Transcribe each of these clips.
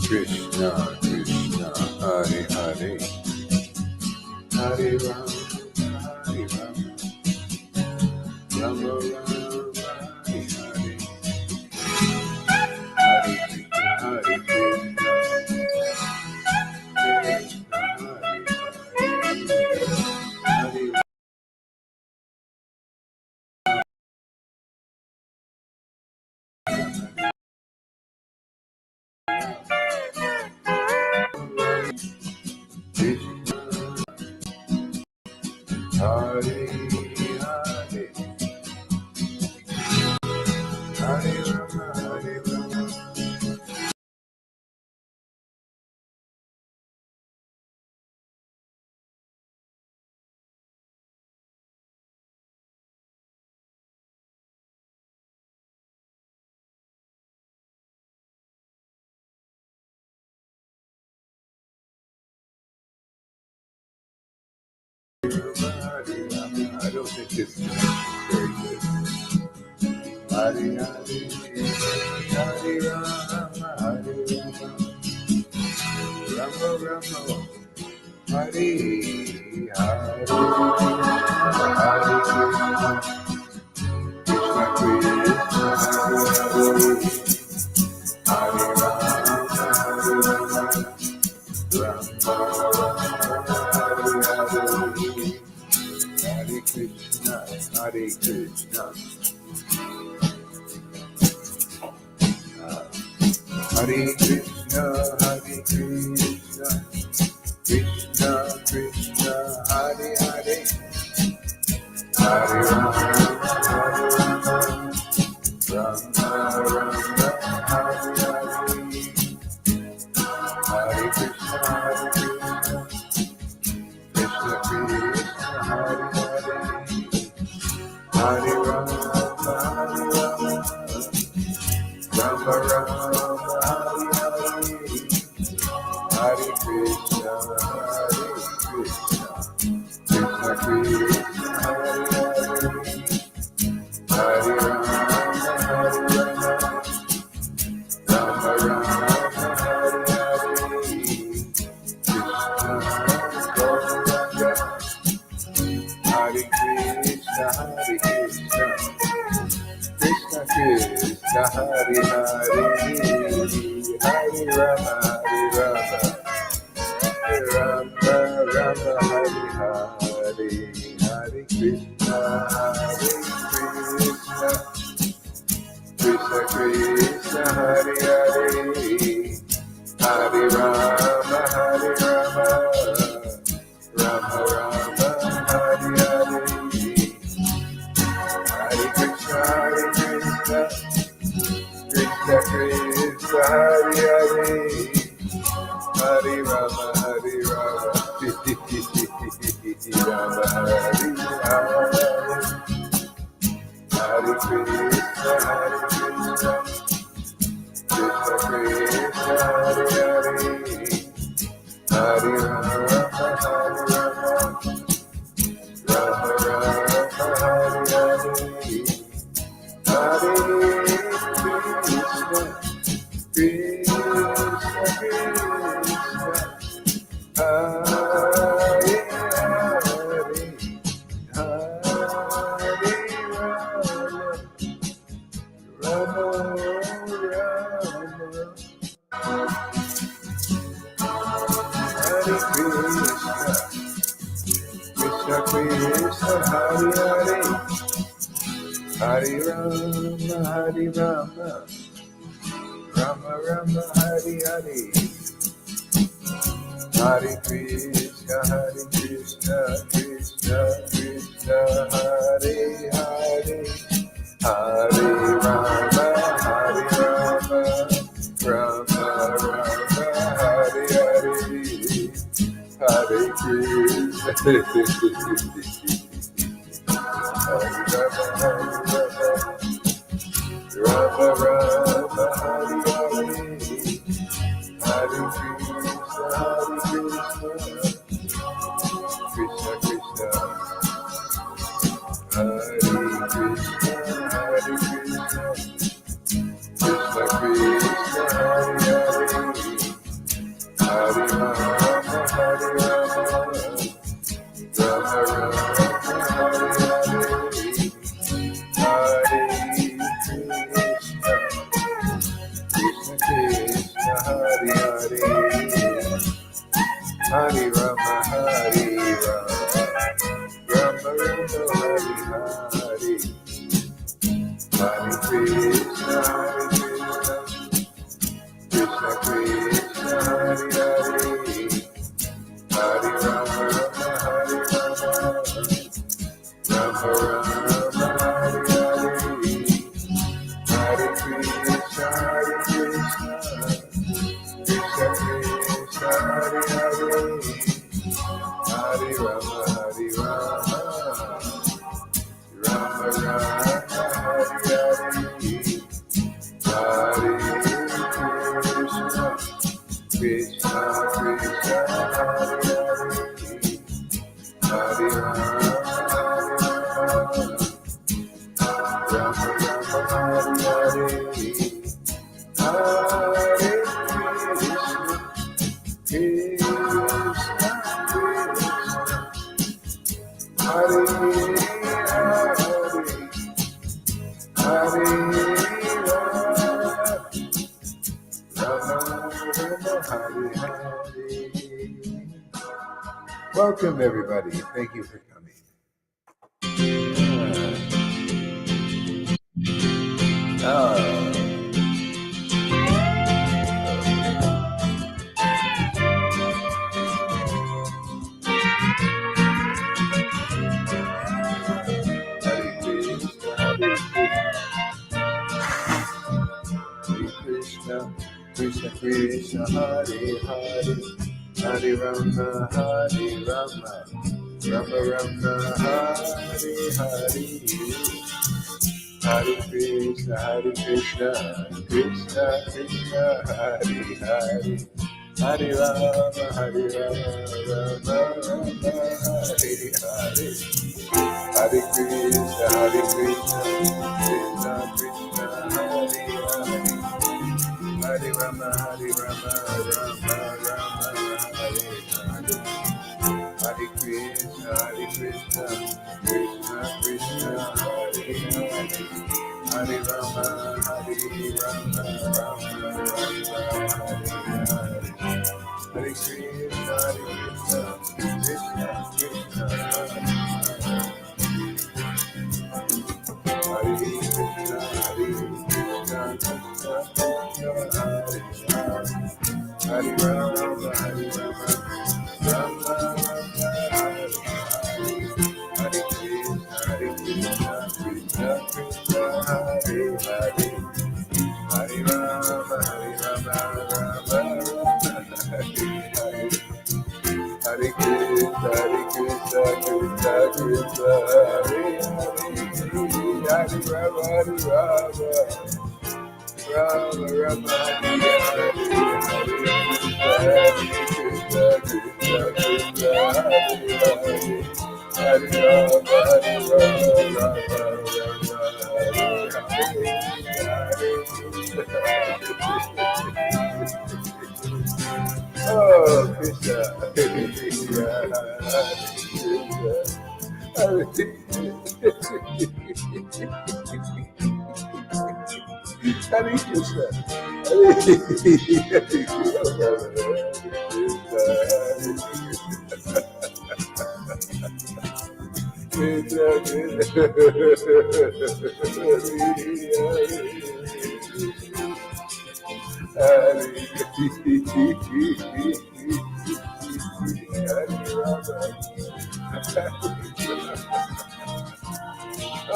Krishna, Krishna, Hare Hare, Hare Rama, Hare Rama, Rama Rama, Hare Hare, Hare Krishna, Hare Krishna, Krishna Hare Hare, Hare Krishna, Hare Hare, Hare Rama, Hare Rama, Hare Rama. I don't think this is very good. Hare Hare, Hare Rama, Hare Rama, Rama Rama, Hare Hare, Hare Krishna, Krishna Krishna, Hare Hare, Hare Rama, Rama Rama, Hare Krishna, Hare Krishna, Hare Krishna, Hare Krishna, Krishna Krishna, Hare Hare, Hare Rama, Hare Rama, Rama Rama, Hare Hare, Hare Krishna, Hare Krishna, Krishna Krishna, Hare Hare, Hare Rama, Hare Rama, Rama Rama, Hare Hare, Hare Krishna, Hare Krishna, Krishna Krishna, Hare Hare, Hare Rama, Hare Rama, Rama Rama, Hare Hare, Krishna Gauranga, Hare Krishna, Hare Krishna, Krishna Krishna, Hare Hare, Hare Rama, Hare Rama, Rama Rama, Hare Hare, Hare Krishna, Hare Krishna, Krishna Krishna, Hare Hare, Hare Rama, Hare Rama, Rama Rama, Hare Hare, Hare Krishna, Hare Krishna, Krishna Krishna, Hare Hare, Hare Rama, Hare Rama, Rama Hare Hare, Hare Krishna, Hare Krishna, Krishna Krishna, Hare Hare, Hare Rama, Hare Rama, Rama Rama, Hare Hare, Hare Krishna, Krishna Krishna, Hare Krishna Krishna, Hare Hare, Hare Rama, Hare Rama, Rama Rama, Hare Hare, Hare Krishna, Krishna Krishna, Hare Hare, Hare Rama, Hare Rama, Rama Rama, Hare Hare, Hare Krishna, Hare Rama, Rama Rama, Hare Hare, Hare Krishna, Krishna Krishna, Hare Krishna, Hare Krishna, Krishna Krishna, Hare Hare, Hare Rama, Hare Rama, Rama Rama, Hare Hare, Hare Krishna, Krishna Krishna, Hare Hare, Hare Rama, Hare Rama, Rama Rama, Hare Hare, Hare Krishna, Hare Krishna, Krishna Krishna, Hare Hare, Hare Rama, Hare Rama, Rama Rama, Hare Hare, Hare Krishna, Hare Krishna, Krishna Krishna, Hare Hare, Hare Rama, Hare Rama, Rama Rama, Hare Hare, Hare Krishna, Krishna Krishna, Hare Hare, Hare Rama, Rama Rama, Hare Hare, Hare Krishna, Krishna Krishna, Hare Hare, Hare Rama, welcome everybody. Thank you for coming. Krishna Krishna, Hare Hare, Hare Rama, Hare Rama, Rama Rama, Hare Hare, Hare Krishna, Krishna Krishna, Hare Hare, Hare Rama, Rama Rama, Hare Hare, Hare Krishna, Krishna Krishna, Hare Hare, Hare Rama, Rama Rama, Hare Hare, Hare Krishna, Krishna Krishna, Hare Hare, Hare Rama, Rama Rama, Hare Krishna, Krishna Krishna, Hare Krishna, Hare Rama, Rama Rama, Hare Krishna, Krishna Krishna, Hare Hare, Hare Rama, Rama Rama, Hare Krishna, Krishna Krishna, Hare Hare, Hare Rama, Rama Rama, Hare Hare, Krishna Krishna, Hare Rama, Rama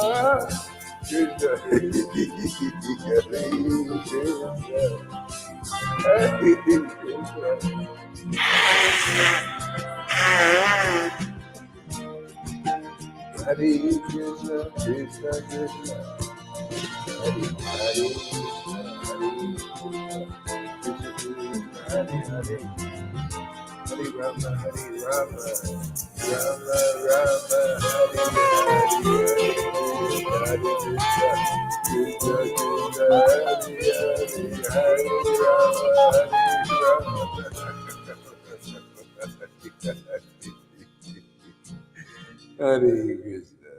oh, Krishna, Hare Krishna, Krishna, Krishna Krishna, Hare Hare, Hare Krishna, Hare Hare, Hare Rama, Hare Rama, Rama Rama, Hare Hare, Hare Krishna, Krishna Krishna, Hare Hare, Hare Krishna.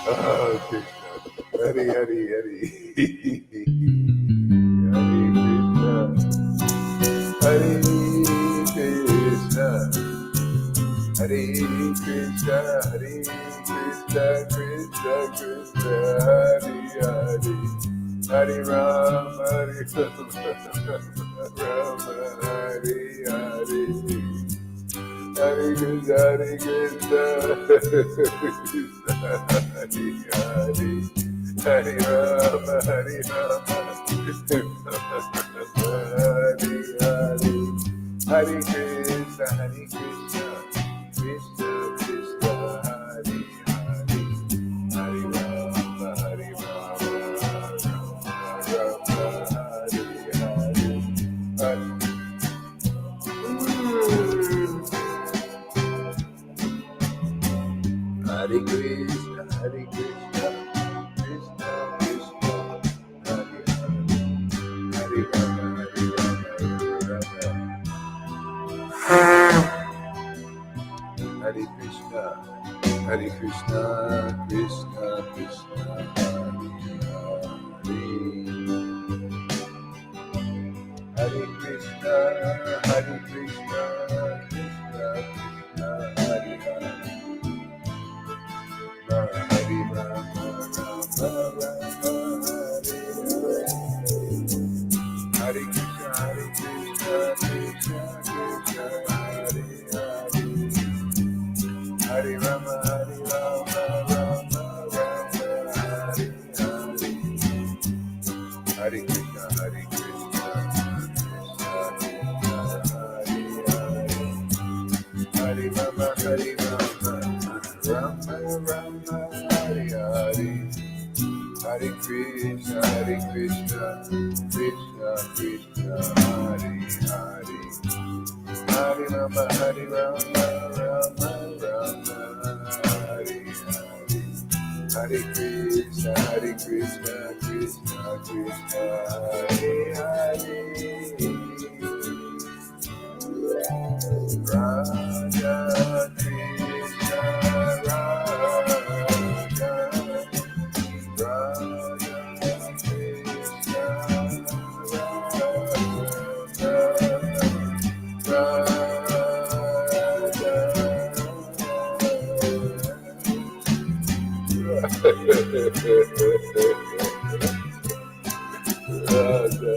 Oh, Krishna. Hare Hare Hare. Hare Krishna. Hare Krishna. Hare Krishna. Krishna Krishna. Hare Hare. Hare Rama. Hare Rama. Hare Hare. Hare Krishna, Hare Krishna, Hare Hare, Hare Rama, Hare Rama, Hare Hare, Hare Krishna, Hare Krishna, Krishna Krishna, Hare Hare, Hare Rama, Hare Rama, Rama Hare Hare, Hare. Hare Krishna, Hare Krishna, Krishna Krishna, Hare Hare, Hare Rama, Hare Rama, Hare Krishna, Hare Krishna, Krishna Krishna, Hare Hare, Hare Krishna, Hare Krishna, Krishna Krishna, Hare Hare. Hare Rama, Rama Rama, Hare Krishna, Hare Krishna, Krishna Krishna, Hare Hare, Hare Rama, Hare Rama, Rama Rama, Hare Hare, Hare Krishna, Hare Krishna, Krishna Krishna, Hare Hare, Hare Rama, Hare Rama, Rama Rama, Hare Hare, Hare Krishna, Krishna Krishna, Hare Hare, Hare Rama, Hare Rama, Rama Rama, Hare Hare, Hare Krishna, Krishna Krishna, Hare Hare, Radha Krishna, Radha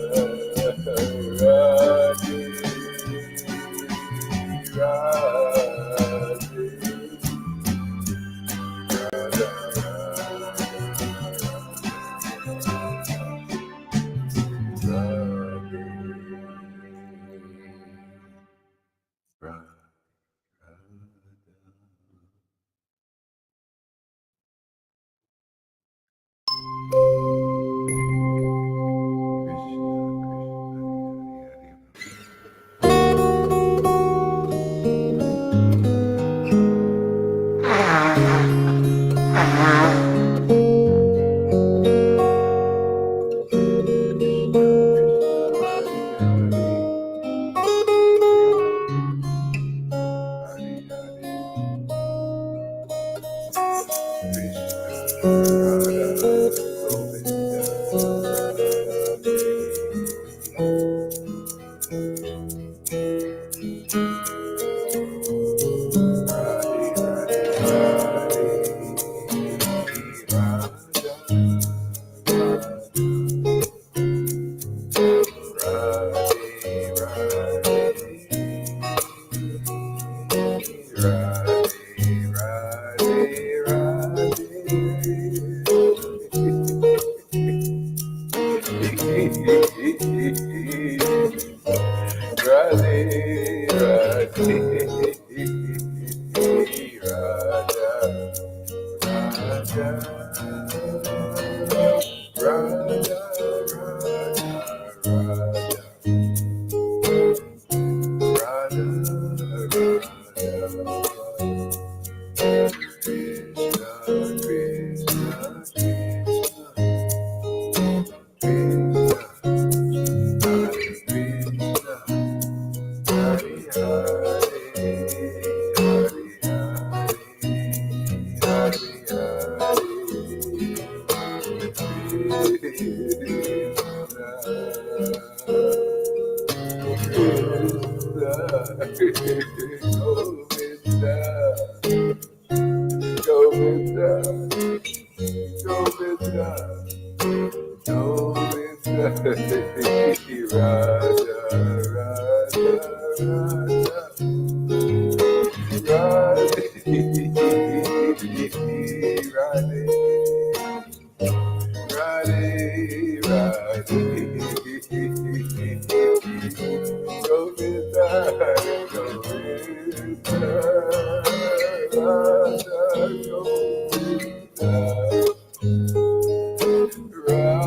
Govinda, Govinda, Govinda, Radha, Radha, Radha, Radhe, Radhe, Radhe, Govinda, Govinda, Radha, Govinda, Radha,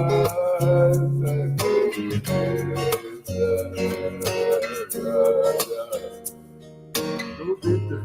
Govinda,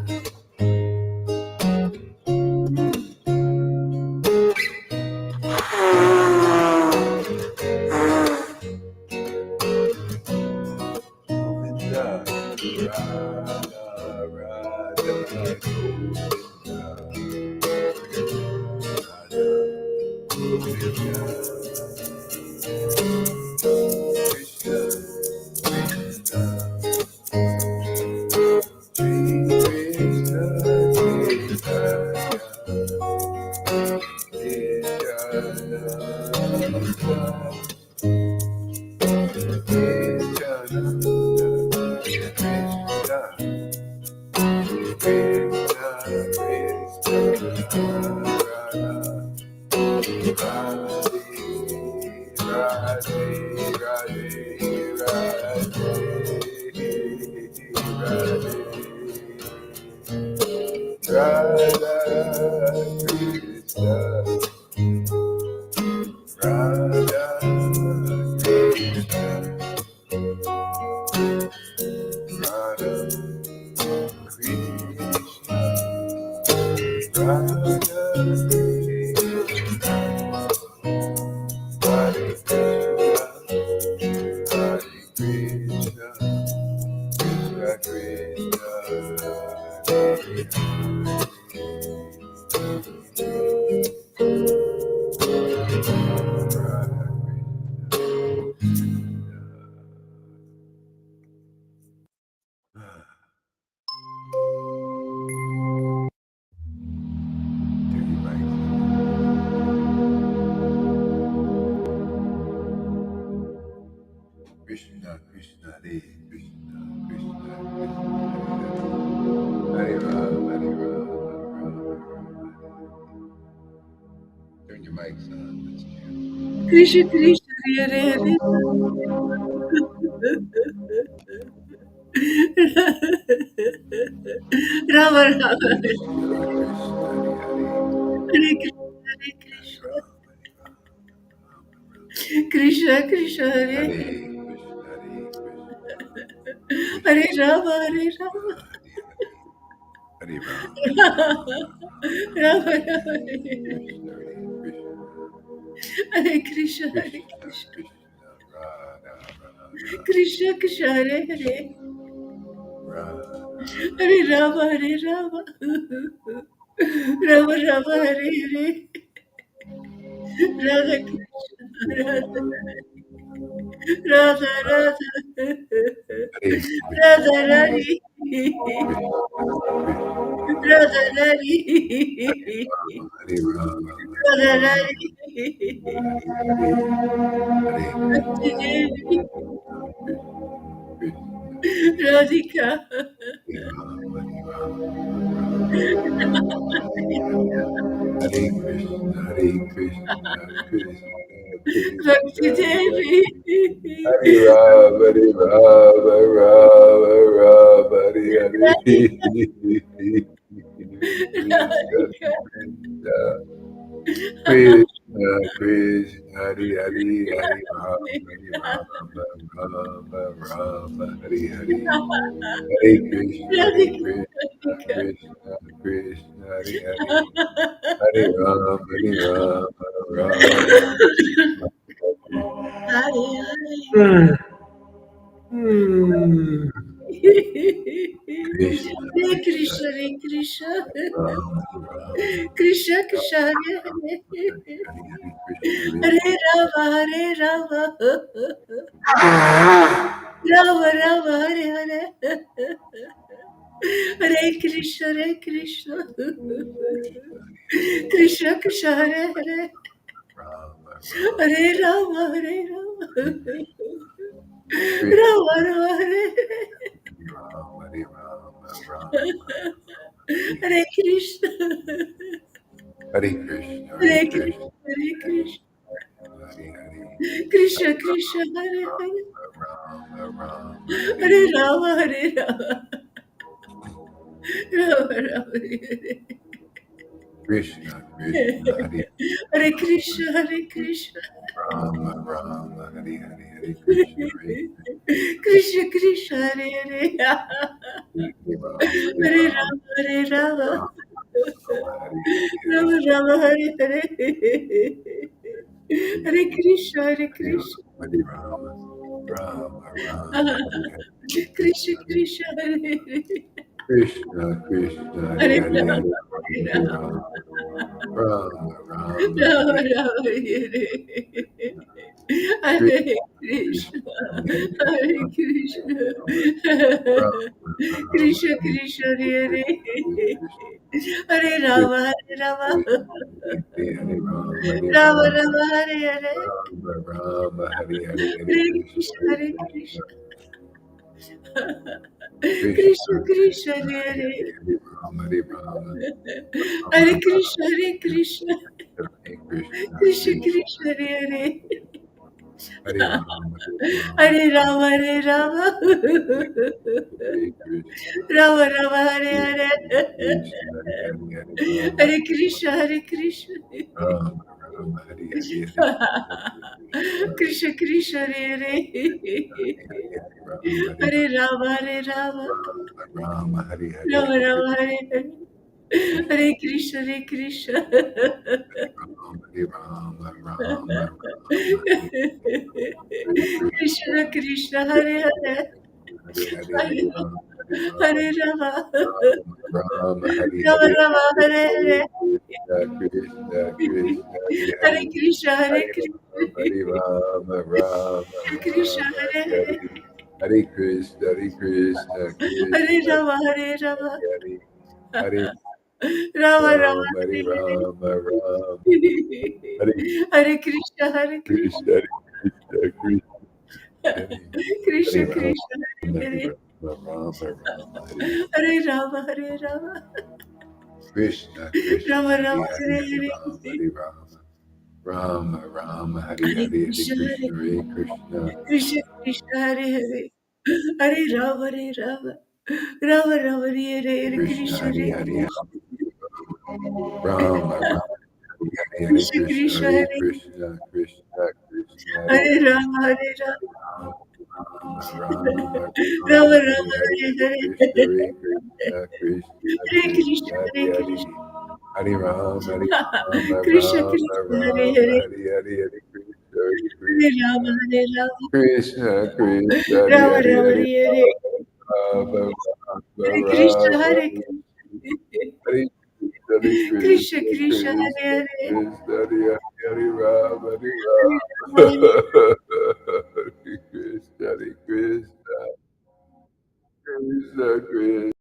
Krishna, Krishna, Hare Krishna, Krishna, Krishna, Hare Ram, Hare Ram, Hare Ram. Turn your mics on, let's chant. Krishna Krishna Hare Hare Rama Rama Krishna, Krishna, Hare Hare Krishna Hare Hare Krishna Ram, Hare Ram, Krishna Krishna Hare Hare Krishna, Hare Krishna, Hare Rama Hare Krishna, Rama Hare Ram, Hare Ram, Rama Rama Krishna, Hare Krishna, Hare Krishna Hare Krishna, Krishna Krishna, Radha, Radha, Krishna Krishna Hare Hare Krishna, Radha, Hare Rama Hare Rama Rama Rama Hare Hare Radha Krishna Radha Radha Radha Hare Krishna, Radha Rani Krishna, Radha Rani Hare Rama, Radha Rani Hare Bhakti Devi Krishna, Radhika Hare Rama, Hare Krishna, Hare Krishna, Krishna Bhakti Krishna, Devi Hare Rama, Hare Rama, Rama Rama, Hare Hare, Radhika Krishna, Radhika Krishna, Krishna, Krishna, Hare Hare, Hare Rama, Hare Rama, Rama Rama, Hare Hare, Hare Krishna, Hare Radhika Krishna, Radhika Krishna, Krishna, Hare Hare, Hare Ram, Hare Ram, Ram, Hare Hare Ram. Krishna, Hare Krishna, Krishna, Hare Krishna. Ram, Ram, Krishna Ram, Krishna, Hare Ram, Hare. Hare Hare Krishna, Hare Hare Krishna, Rama, Hare Rama. Rama Rama, Hare Hare. Hare Krishna, Hare Krishna. Krishna Krishna, Hare Hare. Ram, Ram, Hare Rama, Hare Rama. Krishna, Rama Rama, Hare Hare. Ram, Hare Ram, Ram, Hare Krishna. Hare Krishna, Hare Hare Krishna, Krishna, Hare Krishna. Hare Hare, Krishna Krishna, Hare Hare. Ram, Ram, Hare Hare Rama, Hare Rama. Rama Rama, Hare Hare. Krishna, Krishna, Hare Hare Krishna, Hare Krishna. Ram, Ram, Hare Hare, Hare Krishna, Hare Krishna Krishna, Hare Hare. Ram, Hare Hare Ram, Rama, Hare Rama. Ram, Hare Hare, Rama Rama, Hare Hare. Hare Krishna, Hare Hare Krishna. Hare Ram, Ram, Hare Hare, Krishna Krishna, Hare Krishna, Hare Hare. Krishna, Krishna, Hare Hare Hare, Rama, Hare Hare Ram, Ram, Ram, Rama, Hare Rama, Hare. Krishna, Hare Krishna, Krishna, Hare Hare Hare, Krishna. Ram, Ram, Krishna Hare Krishna, Hare Hare, Hare. Krishna, Hare Rama, Hare Rama. Hare Ram, Hare Rama Ram, Rama, Hare Hare. Ram, Ram, Hare Hare, Hare Hare Krishna, Krishna, Hare Hare Krishna, Krishna. Krishna, Krishna Krishna, Krishna, Hare Hare Hare. Hare, Hare Ram, Ram, Hare Ram, Krishna, Hare Krishna. Hare Krishna, Krishna Krishna, Krishna, Hare Hare. Hare Ram, Hare Ram, Hare Rama, Hare Rama. Hare Krishna, Rama Rama, Hare Krishna, Hare. Krishna, Hare Hare, Hare Ram, Hare Krishna, Hare Krishna. Ram, Ram, Hare Hare, Hare Krishna, Hare Krishna Krishna, Hare Hare. Hare, Hare Ram, Hare Hare Rama, Hare Rama. Ram, Hare Hare, Rama Hare Rama, Hare Hare. Hare Krishna, Hare Krishna. Ram, Hare Ram, Ram, Ram, Hare Hare Krishna, Krishna Krishna, Hare Hare. Hare Hare, Hare Hare Ram, Hare Hare Ram, Rama. Ram, Hare Rama Hare, Rama, Hare Hare. Krishna, Krishna, Krishna, Hare Hare Hare, Krishna, Hare Hare Krishna. Ram, Hare Ram, Ram, Hare Krishna, Ram, Hare Hare Hare. Hare, Hare Krishna, Hare Krishna, Hare Krishna, Rama, Hare Rama. Hare Hare, Rama Rama, Ram, Hare Hare Hare. Ram, Ram, Hare Hare Krishna, Hare Krishna. Krishna, Hare Krishna, Krishna, Hare Krishna Hare Ram, Krishna, Hare Hare Hare. Ram, Ram, Hare Hare Rama, Hare Rama. Krishna, Krishna, Rama Hare Rama, Hare, Hare Hare Hare. Ram, Hare Ram, Ram, Ram, Hare Hare Hare, Hare Krishna, Hare Krishna, Hare Krishna, Krishna Krishna, Hare Hare. Hare Rama, Hare Rama. Rama Rama, Hare Hare. Hare Krishna, Krishna, Hare Hare Hare, Krishna. Ram, Ram, Hare Hare, Krishna Krishna, Krishna, Hare Hare. Krishna, Krishna, Krishna, Hare Hare Krishna, Rama, Hare Rama. Ram, Rama Ram, Hare Rama, Hare, Hare Hare Hare. Krishna, Hare Krishna, Krishna, Hare Krishna, Krishna, Hare Hare Hare, Krishna. Hare Ram, Hare Ram, Krishna Ram, Krishna, Hare Ram, Hare. Hare Hare, Hare Krishna, Hare Hare Rama, Krishna, Hare Rama. Krishna, Krishna, Hare Rama Hare, Rama, Hare Hare Hare. Ram, Hare Ram, Krishna, Ram, Hare Krishna. Hare Hare Krishna Krishna, Krishna, Krishna, Hare Hare. Krishna, Hare Hare Ram, Hare Hare Ram. Rama, Hare Hare Krishna, Hare Krishna, Krishna, Krishna.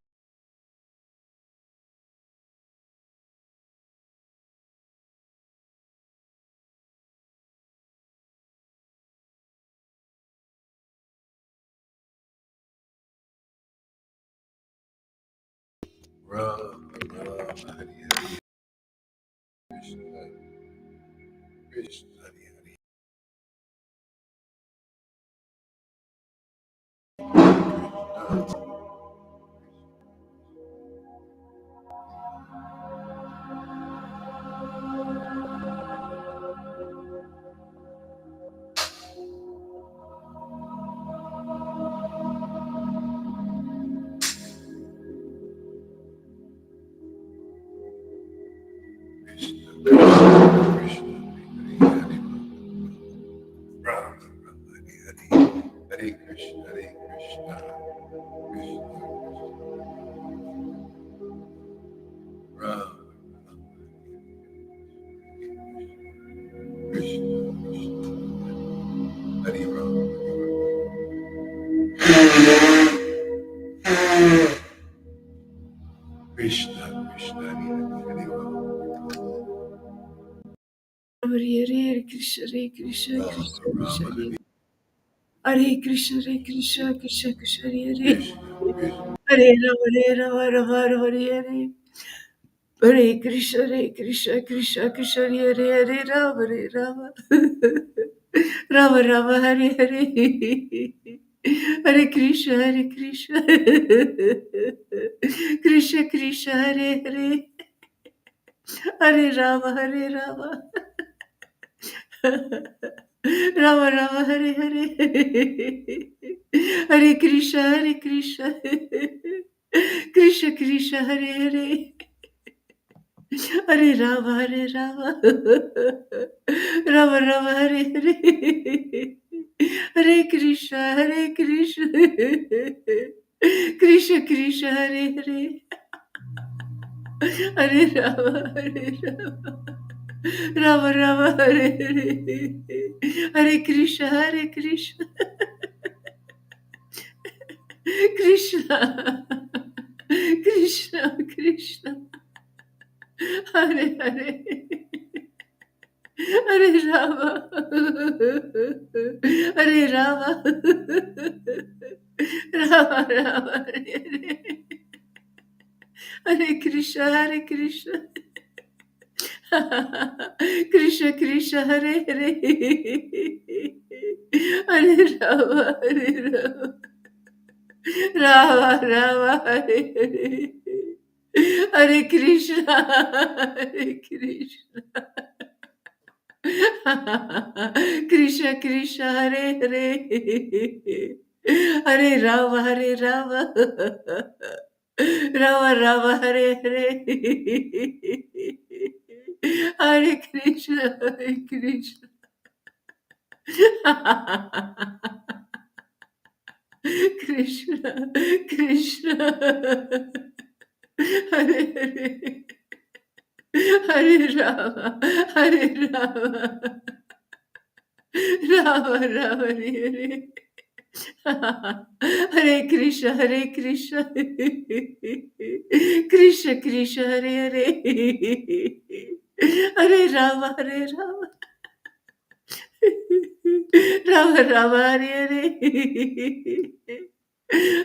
Ram, Ram, Hare Hare Krishna, Krishna, Hare Hare. Krishna, Krishna, Hare Hare, Ram, Ram, Hare Hare, Hare Krishna, Hare Krishna, Krishna, Krishna, Krishna, Hare Hare, Hare Hare, Hare Krishna, Hare Krishna, Rama, Krishna Krishna, Rama, Hare Hare Krishna, Hare Krishna, Krishna Krishna, Hare Hare. Krishna, Krishna, Hare Rama, Hare Rama, Rama Rama, Hare Hare. Hare Krishna, Hare Krishna, Krishna Krishna, Hare Hare, Rama, Hare Rama. Rama Rama, Hare Hare. Hare Krishna, Hare Krishna. Krishna Krishna, Hare Hare. Hare Rama, Hare Rama. Rama Rama, Hare Hare. Hare Krishna, Hare Krishna. Krishna Krishna, Hare Hare. Hare Rama, Hare Rama. Rama Rama, Hare Hare. Hare Krishna, Hare Krishna. Krishna Krishna, Hare Hare. Hare Rama, Hare Rama. Rama Rama, Hare Hare. Hare Krishna, Hare Krishna. Krishna. Krishna, Krishna. Hare Hare. Hare Rama. Hare Rama. Rama Rama. Hare Hare. Hare Krishna. Hare Krishna. Krishna Krishna. Hare Hare. Hare Rama. Hare Rama. Rama Rama. Hare Hare. Hare Krishna. Hare Krishna. Krishna Krishna, Hare Hare. Hare Rama, Hare Rama. Rama Rama, Hare Hare. Hare Krishna, Hare Krishna. Krishna, Krishna. Hare Hare. Hare Rama, Hare Rama. Rama Rama, Hare Hare. Hare Krishna, Hare Krishna. Krishna Krishna, Hare Hare. Hare Rama, Hare Rama. Rama Rama, Hare Hare.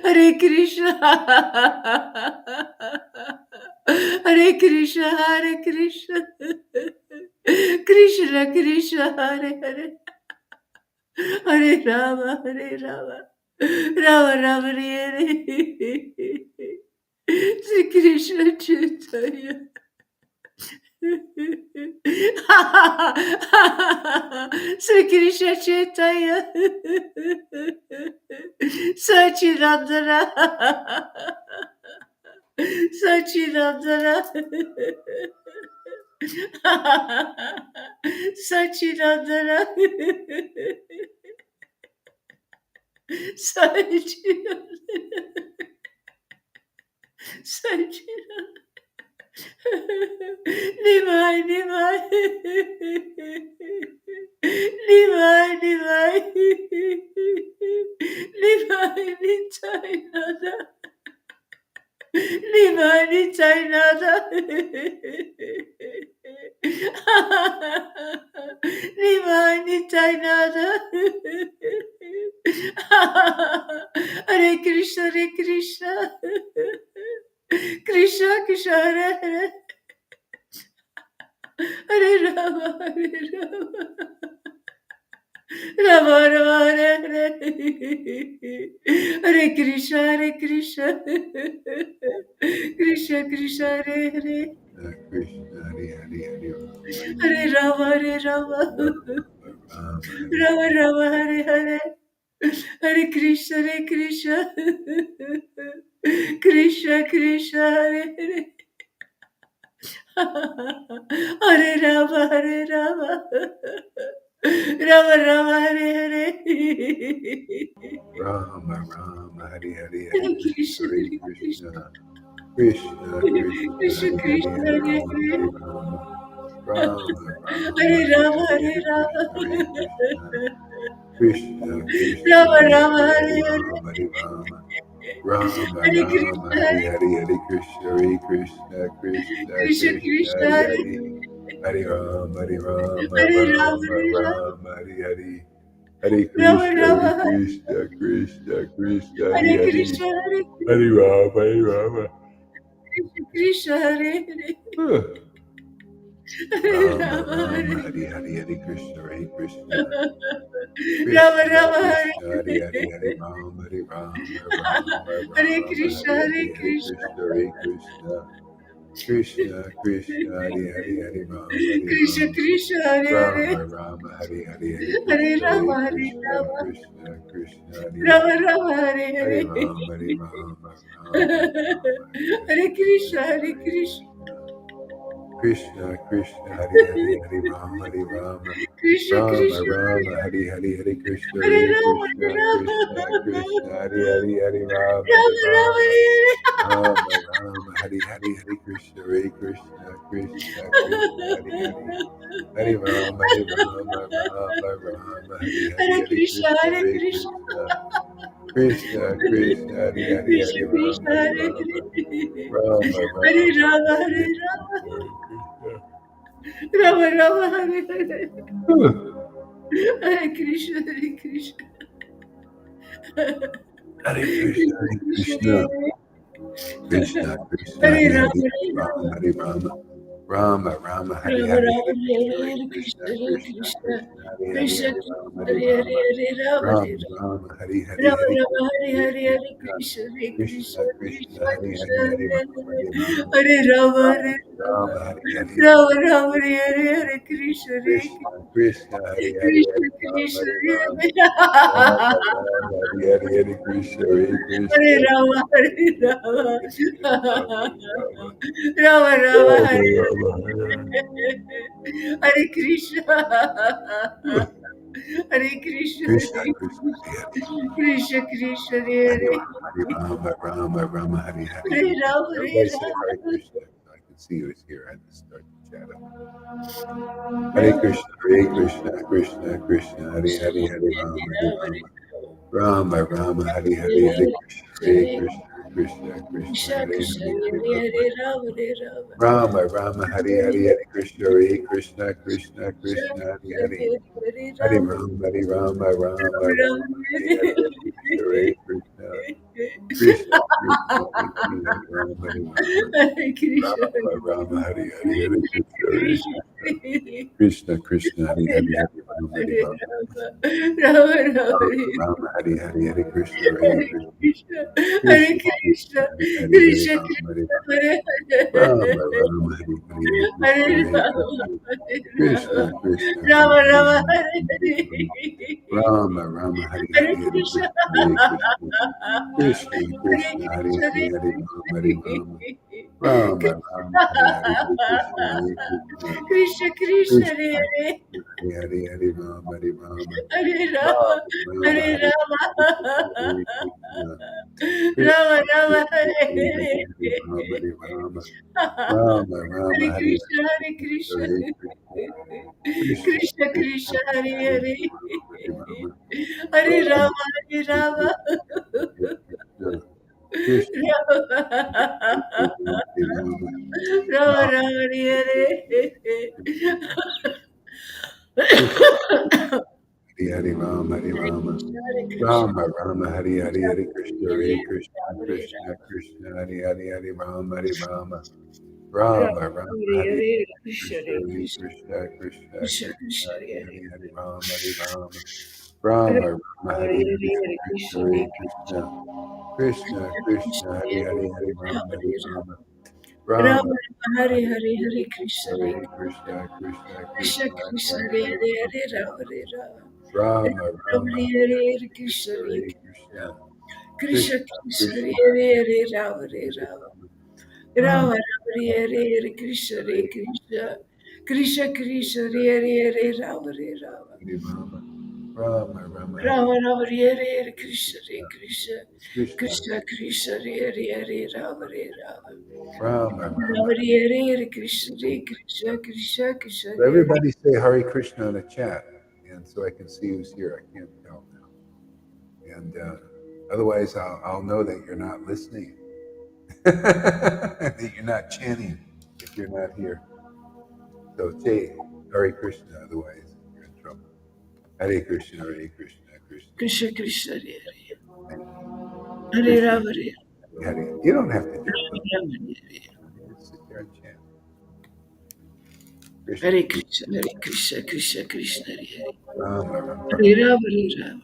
Hare Krishna. Hare Krishna, Hare Krishna. Krishna Krishna, Hare Hare. Hare Rama, Hare Rama. Rama Rama, Hare Hare. Sri Krishna Chaitanya. Sri Krishna Chaitanya. Sachirandana. Sachirandana. Sachirandana. Sachirandana. Sachirandana. Divine, divine. Divine, divine. Divine China. Divine China. Divine China. Hare Krishna, Hare Krishna. Krishna Krishna, Hare Hare. Hare Rama, Hare Rama. Rama Rama, Hare Hare. Hare Krishna, Hare Krishna. Krishna Krishna, Hare Hare. Krishna, Hare Hare, Hare Hare Rama, Hare Rama. Rama, Hare Rama Rama, Hare Hare. Hare Krishna, Hare Krishna. Krishna Krishna, Hare Hare. Hare Rama, Hare Rama. Rama Rama, Hare Hare. Rama, Rama, Hare Hare, Hare Krishna, Hare Hare Krishna. Krishna, Krishna, Krishna, Krishna Hare Krishna, Hare, Hare Rama, Hare. Hare Rama, Rama, Rama, Hare Hare Rama, Hare, Hare Krishna, Hare Rama. Krishna, Krishna, Krishna, Rama Hare Rama, Hare, Hare Hare. Rama, Hare Rama, Rama Hare Rama Krishna, Hari Hari Hare Krishna Hare Krishna Krishna Krishna Krishna Krishna, Hari Hare Hari Hari Rama Hari Rama Hare Rama, Rama Hare Rama, Rama Hari Hari Hare Rama Krishna Hare Rama, Krishna Krishna Krishna Hari Hare Hari Krishna, Hare Hari Rama Hari Rama Krishna Krishna, Hare Hare, Hare Rama Rama, Rama Hare Hari Hari Hare Krishna Hare Krishna Rama Krishna Rama, Krishna Hari Hari Hare Hari Rama Hari Rama Rama Hare Rama Krishna, Hari Hare Hari Hare Krishna, Krishna Hare Krishna Krishna Krishna Hari Hari Hari Rama Hari Krishna Rama Krishna, Hare Hare, Rama Rama Hari Hari Hari Hare Krishna Hari Rama, Hare Krishna Rama, Krishna Krishna Hari Rama Hari Rama, Hare Hari Hare, Rama Hari Rama Rama Rama Hari Hari Hare Krishna, Hare Krishna, Krishna Krishna Hari Hari Hari Rama Hari Rama Krishna Rama Krishna, Rama Hari Hari Hari Krishna Hare Hari Rama, Krishna Hare Krishna Rama, Krishna Hari Hari Hari Rama Hari Rama Rama, Rama Hare Rama Rama Hari Hari Hari Krishna Hari Krishna Krishna Krishna Hari Hari Hari Rama Hari Rama Rama Rama Hari Hari Hare Hari Krishna, Krishna Hare Hari Krishna, Krishna Krishna Krishna Hari Hari Krishna Hari Rama Krishna, Hari Hare Rama Hare, Rama Hare Rama Rama, Hari Hare Hari Rama, Krishna Hari Krishna Rama Rama, Hare Hare, Hare Hare Krishna, Hare Krishna, Krishna Krishna Hare Krishna, Krishna Krishna Krishna Hare Hari Rama, Hari Hare Rama Rama, Hari Rama Rama Rama Hari Rama Hari Rama, Hari Krishna Hare Hari Hare, Krishna Krishna Hare Krishna Krishna, Krishna Hari Hari Krishna Hari Rama Krishna, Hari Hare Rama Hare, Rama Rama Hare Rama. Rama Hari Hari Rama Hari Rama Krishna Hare Hari Hare Hare Krishna Krishna Hare Krishna Krishna Krishna Krishna Hari Krishna Hari Hari Hare Rama Hari Rama Hare Hare Rama Rama Hare Rama Rama Hari Hari Hari Rama Rama Hare Hare Hare Krishna Hare Krishna Krishna Hari Hari Krishna Hari Rama Krishna Hari Rama Rama Hare Rama Hari Hari Hari Krishna Hari Hare Krishna Rama Hare Krishna Rama Hari Rama Hari Rama Rama Rama Rama Hare Rama Hari Hare Krishna Hare Krishna Krishna Hare Krishna Hari Krishna Krishna Hari Hare Hari Rama Rama Rama Hari Hari Hare Hari Rama Krishna. Hare Everybody say Hare Rama Krishna so I can see who's here. I had to start the chat up. Hare Krishna Hare Krishna Krishna Krishna Hari Hari Hari Rama Hari Rama Rama Rama Hari Hari Hari Krishna Hare Krishna Krishna Krishna Krishna Hari Krishna Hari Hari Hare Rama Hare Rama Hare Rama Rama Rama Hari Hari Hari Krishna Hare Krishna Krishna Krishna Krishna Hari Hari Hare Hare Hari Rama Rama Hari Rama Rama Rama Rama Rama Hari Hari Hari Krishna Hare Krishna Krishna Krishna Hari Hari Hari Rama Hari Rama Hare Krishna Rama Rama Hari Hari Hari Krishna Hare Krishna Krishna Krishna Krishna Hari Hari Hari Rama Hari Hare Rama Rama Rama Rama Hare Rama Hari Hari Hari Krishna Hare Hare Krishna Krishna, Hare Krishna Krishna Krishna, Hari Hari Hari Krishna Rama Hari Krishna, Rama Hare Rama Hare, Rama Hari Hari Hari Hare Krishna Hare Rama, Krishna Hare Rama, Krishna Krishna Hari Rama Hari Rama, Rama Hare Hari Rama Hare, Rama Rama Hari Hare Hari Hari Krishna, Krishna Hare Krishna Krishna Hare Krishna Hari Krishna, Hari Hare Hari Rama Hari Rama Rama Rama Hari Hari Hari Krishna Hare Krishna Krishna, Krishna, Krishna Hare Krishna Hari Hari Hari Rama Hari Rama Hare Rama Rama, Rama Hare Hari Rama, Hari Krishna Hare Krishna Rama Krishna Rama, Krishna Hari Hari Hare Hari Rama Hari Rama Hare Rama Rama Hari Hari Hare Krishna Krishna, Hare Krishna Krishna Krishna Krishna Krishna, Hari Hare Hari Hare, Hari Rama Hare Hari Rama Rama, Hare Rama Rama, Hare Krishna Krishna Hari Rama Rama Rama Rama, Hare Krishna Hare. Hari Hari Rama Hari Hare Rama Krishna, Hare Krishna, Rama Rama Hari Hari Krishna Hari Krishna Krishna, Hare Hare Krishna Hare Krishna Rama, Krishna Hari Hari Hari Rama Hari Rama Rama Rama Rama Hare Hari Hare, Krishna Krishna Hare Hare Krishna, Krishna Krishna Krishna Krishna Krishna, Hari Hare Hari Hari Rama Hari Rama Hare Rama Rama Rama, Hari Hare Hari Hari Hare, Krishna Krishna Hare Hare Krishna Krishna, Krishna Krishna Krishna Hari Hare Hari Hari Rama, Rama Hari Hare Rama Rama, Rama Rama Hare Hari Hare, Hare Hari Krishna Krishna Hare Hare Krishna Krishna Krishna Krishna Hari Krishna, Hari Hare Hari Hare, Rama Hare Hari Rama, Rama Hare Rama, Rama Rama Rama Hare Hari Hare, Hari Hare Krishna Krishna Hare Hare Krishna Krishna Krishna Krishna, Krishna Hare Hare, Rama Hare Hare Rama. Rama Rama Rama Rama Hare Hare Krishna Hare Hare Krishna Krishna Krishna Krishna Hare Hare Rama Hare Rama Hare Rama Rama Rama Hare Rama Rama Hare Hare Krishna Hare Krishna Krishna Krishna Krishna Krishna Hare Hare Rama Hare Rama Rama Rama Rama. Hare Hare Krishna Hare Krishna Krishna Krishna So Hare everybody say Hare Krishna in the chat, and so I can see who's here. I can't tell now. And Otherwise, I'll know that you're not listening, that you're not chanting if you're not here. So say Hare Krishna, otherwise you're in trouble. Hare Krishna, Hare Krishna, Krishna. Krishna Krishna Hare Thank Hare you. Hare Krishna, Rama Hare Hare. You don't have to jump up. Rama Hare Just sit there and chant. Krishna, Hare Krishna, Krishna Hare Krishna Krishna Krishna Hare Hare Rama, Rama, Hare Rama Hare Rama Krishna,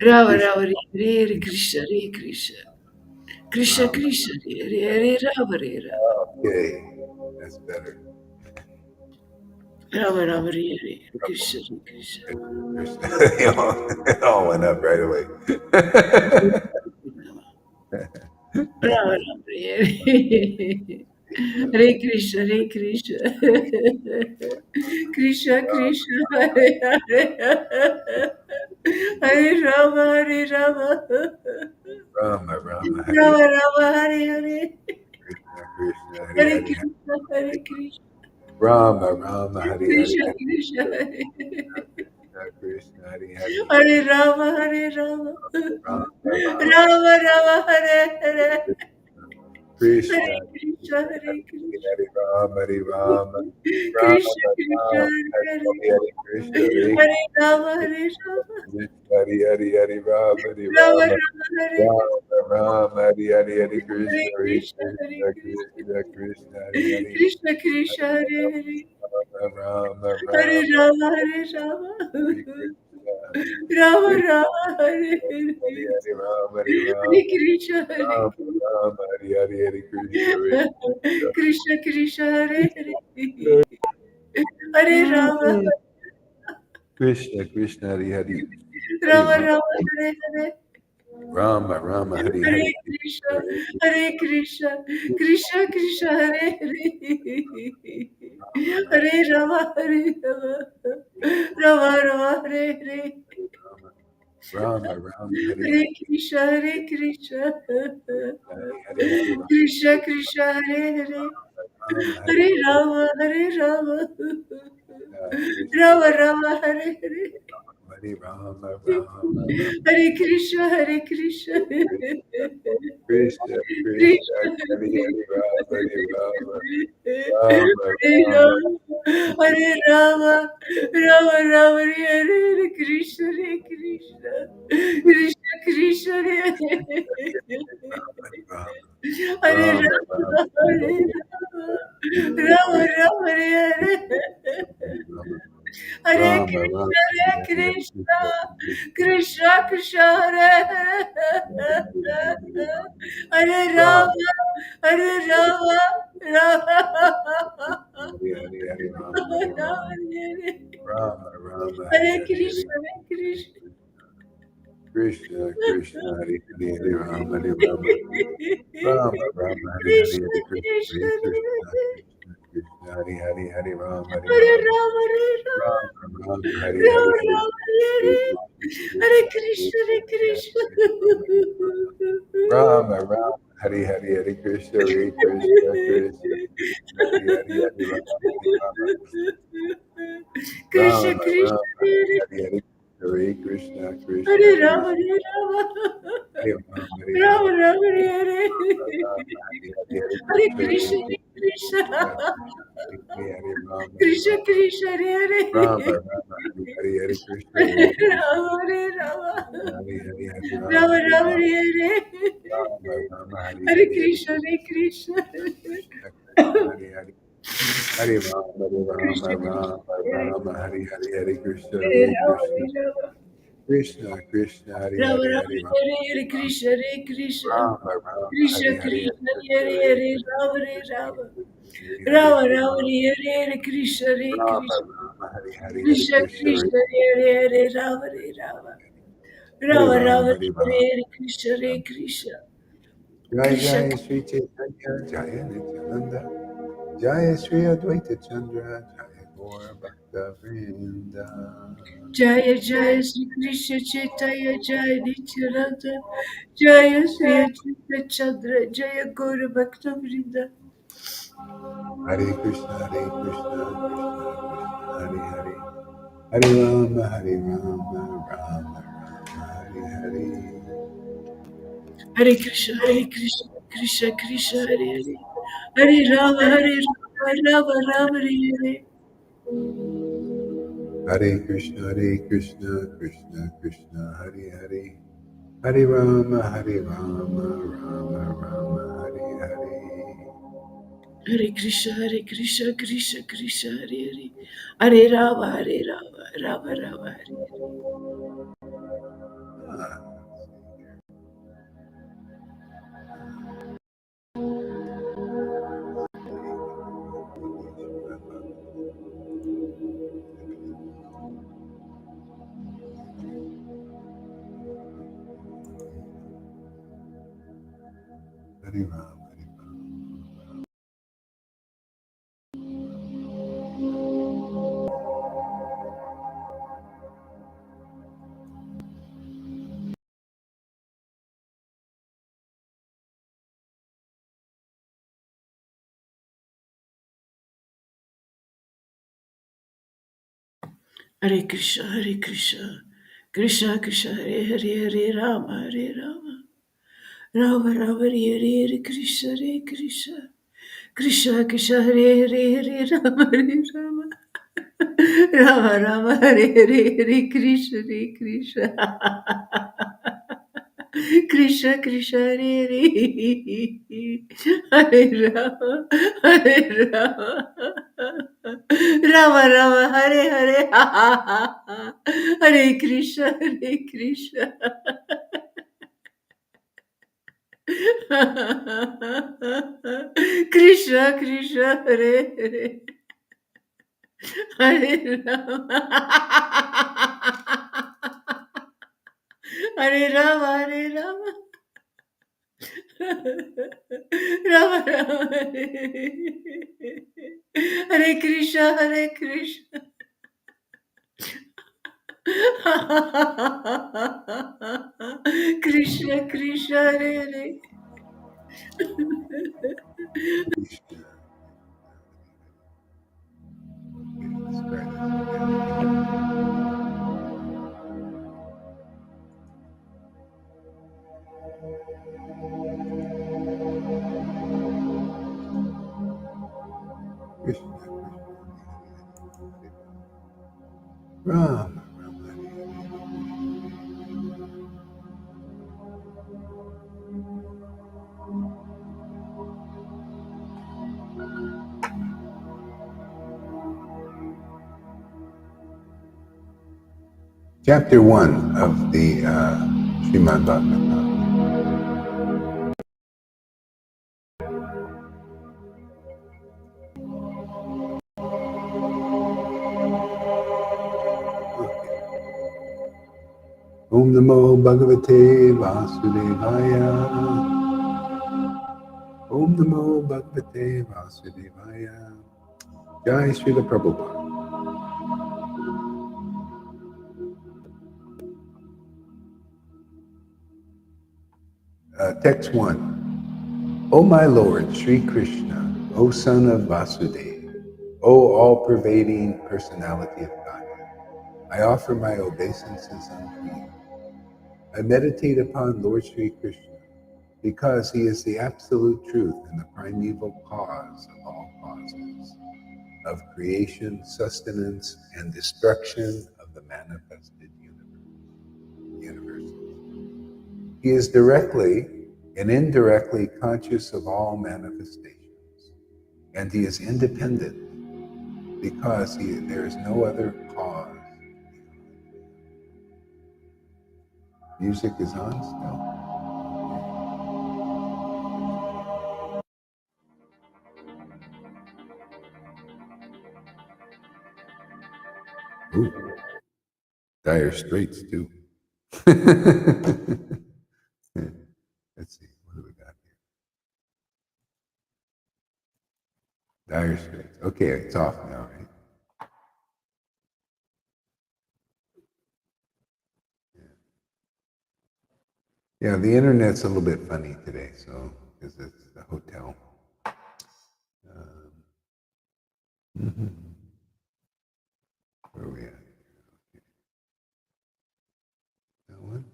Rama Hare Hare Krishna Hare Krishna Krishna Rama. Krishna Hare Hare Rama Hare Okay, that's better. Rama Rama Hare Krishna Hare Krishna Krishna. It all went up right away. Rama Rama Hare Hare Krishna Hare Krishna Krishna Krishna Hare Hare Hare Rama Hare Rama Rama, Rama, Hare, Rama Rama Hare Hare Krishna, Krishna, Hare, Hare Hare, Hare. Krishna Hare Krishna Rama, Rama, Hare, Hare, Krishna Hare. Krishna Hare Krishna, Krishna, Hare, Hare. Hare Rama Hare Rama Rama, Rama, Rama Rama Hare Hare Krishna, Hare Krishna Hare Krishna Hare Rama, Hare Rama, Krishna Rama, Krishna Rama, Hare Hare Krishna, Hare Hare Rama Hare Rama Krishna, Hare Hare Rama, Hare Rama Rama, Rama Hare Rama, Rama, Hare Hare Hare Krishna, Hare Krishna Hare Krishna, Krishna Krishna, Krishna, Hare Hare. Krishna Krishna Hare Hare Rama, Hare Rama, Rama Hare Rama Hare Krishna, Rama Krishna, Rama Hare Hare Hare Hare Rama, Hare Rama, Hare Krishna Hare Rama, Rama, Hare Hare Krishna, Hare Krishna Krishna Hare Hare Hare Rama Krishna. Krishna, Krishna, Hare Hare, Hare Rama Rama, Rama Hare Hare Rama, Rama, Hare Hare Hare, Krishna Hare Hare Krishna Krishna Krishna Hare Hare Hare Rama Hare Rama Rama Rama Hare Hare Rama, Rama, Hare Hare Krishna Hare Krishna Hare, Hare Rama, Krishna Krishna Hare Hare Rama, Hare Hare Hare, Rama Hare Rama Krishna, Rama Rama Hare Hare Hare Rama, Rama, Rama, Hare Krishna Hare Krishna Krishna, Krishna, Krishna Hare Hare, Rama, Hare Rama, Hare Rama, Rama, Rama Hare Rama Rama Rama Hare Hare Krishna Hare Krishna Krishna Krishna Hare Rama, Hare Rama, Rama Rama, Hare Rama Rama Rama Hare Rama, Hare Rama, Rama, Krishna, Hare Krishna, Krishna Krishna, Hare Hare, Hare Rama, Rama, Hare Rama, Rama, Hare Hare, Rama, Hare Rama, Rama, Hare Rama, Rama, Hare Hare Hare Hare, Krishna, Hare Krishna. Krishna, Krishna, Hare Hare Hare, Rama, Hare Rama, Rama, Rama, Hare Hare Krishna Hare, Krishna, Krishna, Hare Krishna, Hare Krishna, Krishna, Hare Hare Hare, Rama, Hare Hare Rama, Rama, Hare Rama, Rama, Rama, Hare Hare Rama Hare, Rama, Hare Hare Hare, Krishna, Hare Krishna, Krishna, Hare Krishna. Rama, Rama, Hare Hare Hare, Krishna, Hare Krishna, Krishna, Krishna, Hare Hare Hare, Rama, Hare Rama, Krishna Rama, Krishna, Rama, Hare Hare Hare, Krishna, Krishna, Hare Rama, Krishna, Hare Rama, Hare Rama, Hare Rama Rama, Rama, Hare Hare, Rama, Hare Hare, Hare Krishna, Hare Krishna, Hare Krishna, Hare Hare, Rama, Hare Krishna Rama, Krishna, Hare Rama, Hare, Rama, Hare Hare, Hare Krishna, Hare Krishna, Rama Hare Rama, Hare Hare, Hare Rama, Rama Hare Rama, Rama, Hare Hare, Rama, Rama, Hare Hare Hare, Hare Krishna, Hare Krishna, Krishna, Krishna, Hare Hare. Hare Rama, Rama, Krishna Rama, Krishna, Rama, Hare Hare, Hare Krishna, Hare Hare Rama, Krishna, Hare Rama. Krishna, Krishna, Hare Rama Hare, Rama Hare Rama, Hare Hare Krishna Hare Krishna Rama, Rama, Krishna Hare Hare, Krishna Hare Hare Hare, Hare Rama Hare Hare Rama Hare, Rama Hare Rama Rama, Hare Hare Krishna Hare Rama, Krishna Rama, Hare Hare, Hare Krishna Krishna, Hare Krishna Hare Hare Rama Hare Rama Hare Rama Rama, Rama Hare Hare Rama, Hare Krishna Hare Krishna Jai Krishna Jai Sri Chaitanya, Jaya Nityananda, Jaya Sri Advaita Chandra, Jaya Gaur Bhakta Vrinda. Jaya Jaya Sri Krishna Chaitanya Jaya Nityananda Jaya Sri Achyuta Chandra Jaya Gaura Bhakta Vrinda Hare Krishna, Hare Krishna, Krishna Krishna, Hare Hare, Hare Rama, Hare Rama, Rama Rama, Hare Hare. Hare Krishna, Hare Krishna, Krishna Krishna, Hare Hare. Hare Rama, Hare Rama, Rama Rama, Hare Hare. Hare Krishna, Krishna Krishna, Hare Hare. Hare Rama, Rama Rama, Hare Hare. Hare Krishna, Krishna Krishna, Hare Hare. Hare Rama, Rama Rama, Hare. Ah, Hare Rama, Hare Rama. Hare Krishna, Krishna Krishna, Hare Hare, Hare Rama, Rama Rama Rama, Hare Hare, Krishna, Krishna Krishna Krishna, Hare Hare, Hare Rama, Rama Rama Rama, Hare Hare, Hare Krishna, Krishna Krishna Krishna, Hare Hare, Hare Rama, Hare Rama Rama Rama, Hare Hare, Hare Krishna, Krishna Krishna Krishna, Hare Hare, Hare Rama, Hare Rama, Hare Rama, Rama Rama, Hare Krishna, Hare Krishna, Krishna Krishna, Hare Hare. Krishna. Okay, let's try this again. Krishna, Rama, Rama, Chapter 1 of the Srimad Bhagavatam. Om Namo Bhagavate Vasudevaya. Om Namo Bhagavate Vasudevaya. Jai Srila Prabhupada. Text 1. O my Lord, Sri Krishna, O Son of Vasudeva, O all-pervading personality of Godhead, I offer my obeisances unto you. I meditate upon Lord Sri Krishna because he is the absolute truth and the primeval cause of all causes, of creation, sustenance, and destruction of the manifested universes. He is directly and indirectly conscious of all manifestations, and he is independent because there is no other cause. Music is on still. Ooh, Dire Straits too. Let's see, what do we got here? Dire Straits. Okay, it's off now, right? Yeah, the internet's a little bit funny today, so because it's the hotel. Mhm. Where are we at? Okay. That one?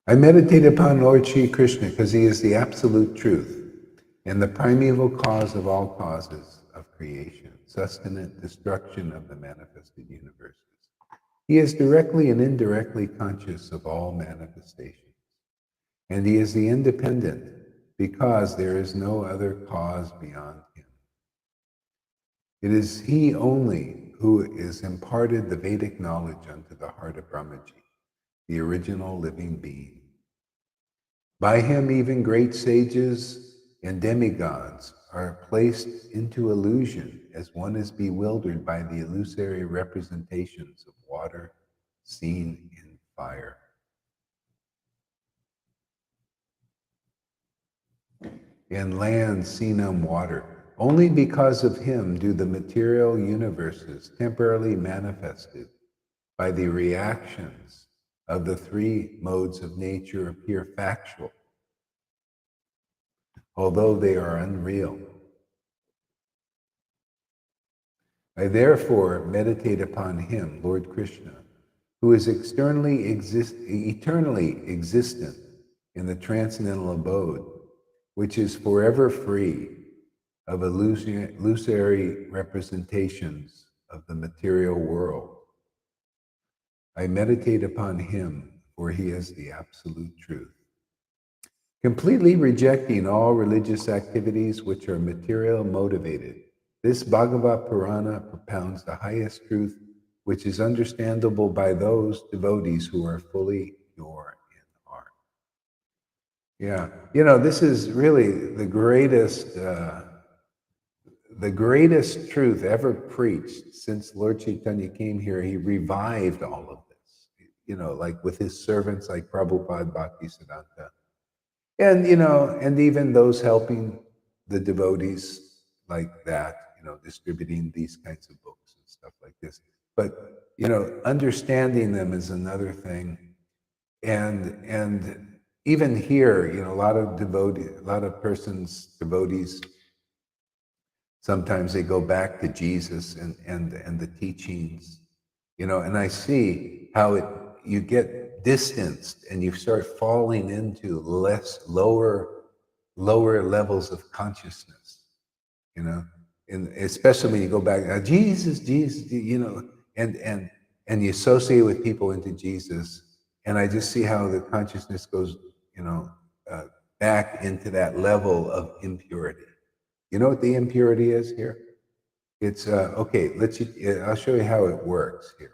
I meditate upon Lord Sri Krishna because he is the absolute truth and the primeval cause of all causes of creation, sustenance, destruction of the manifested universes. He is directly and indirectly conscious of all manifestations, and he is the independent because there is no other cause beyond him. It is he only who is imparted the Vedic knowledge unto the heart of Brahmaji, the original living being. By him, even great sages and demigods are placed into illusion as one is bewildered by the illusory representations of water seen in fire. And land seen on water. Only because of him do the material universes temporarily manifested by the reactions of the three modes of nature appear factual, although they are unreal. I therefore meditate upon him, Lord Krishna, who is eternally existent in the transcendental abode, which is forever free of illusory representations of the material world. I meditate upon him, for he is the absolute truth. Completely rejecting all religious activities which are material motivated, this Bhagavad Purana propounds the highest truth, which is understandable by those devotees who are fully pure in heart. Yeah, this is really the greatest truth ever preached since Lord Chaitanya came here. He revived all of this, like with his servants like Prabhupada Bhaktisiddhanta. And, and even those helping the devotees like that, distributing these kinds of books and stuff like this. But, understanding them is another thing. And even here, a lot of devotees, sometimes they go back to Jesus and the teachings, and I see how you get distanced and you start falling into lower levels of consciousness, and especially when you go back, Jesus, and you associate with people into Jesus, and I just see how the consciousness goes, uh, back into that level of impurity. You know what the impurity is here? It's okay. I'll show you how it works here.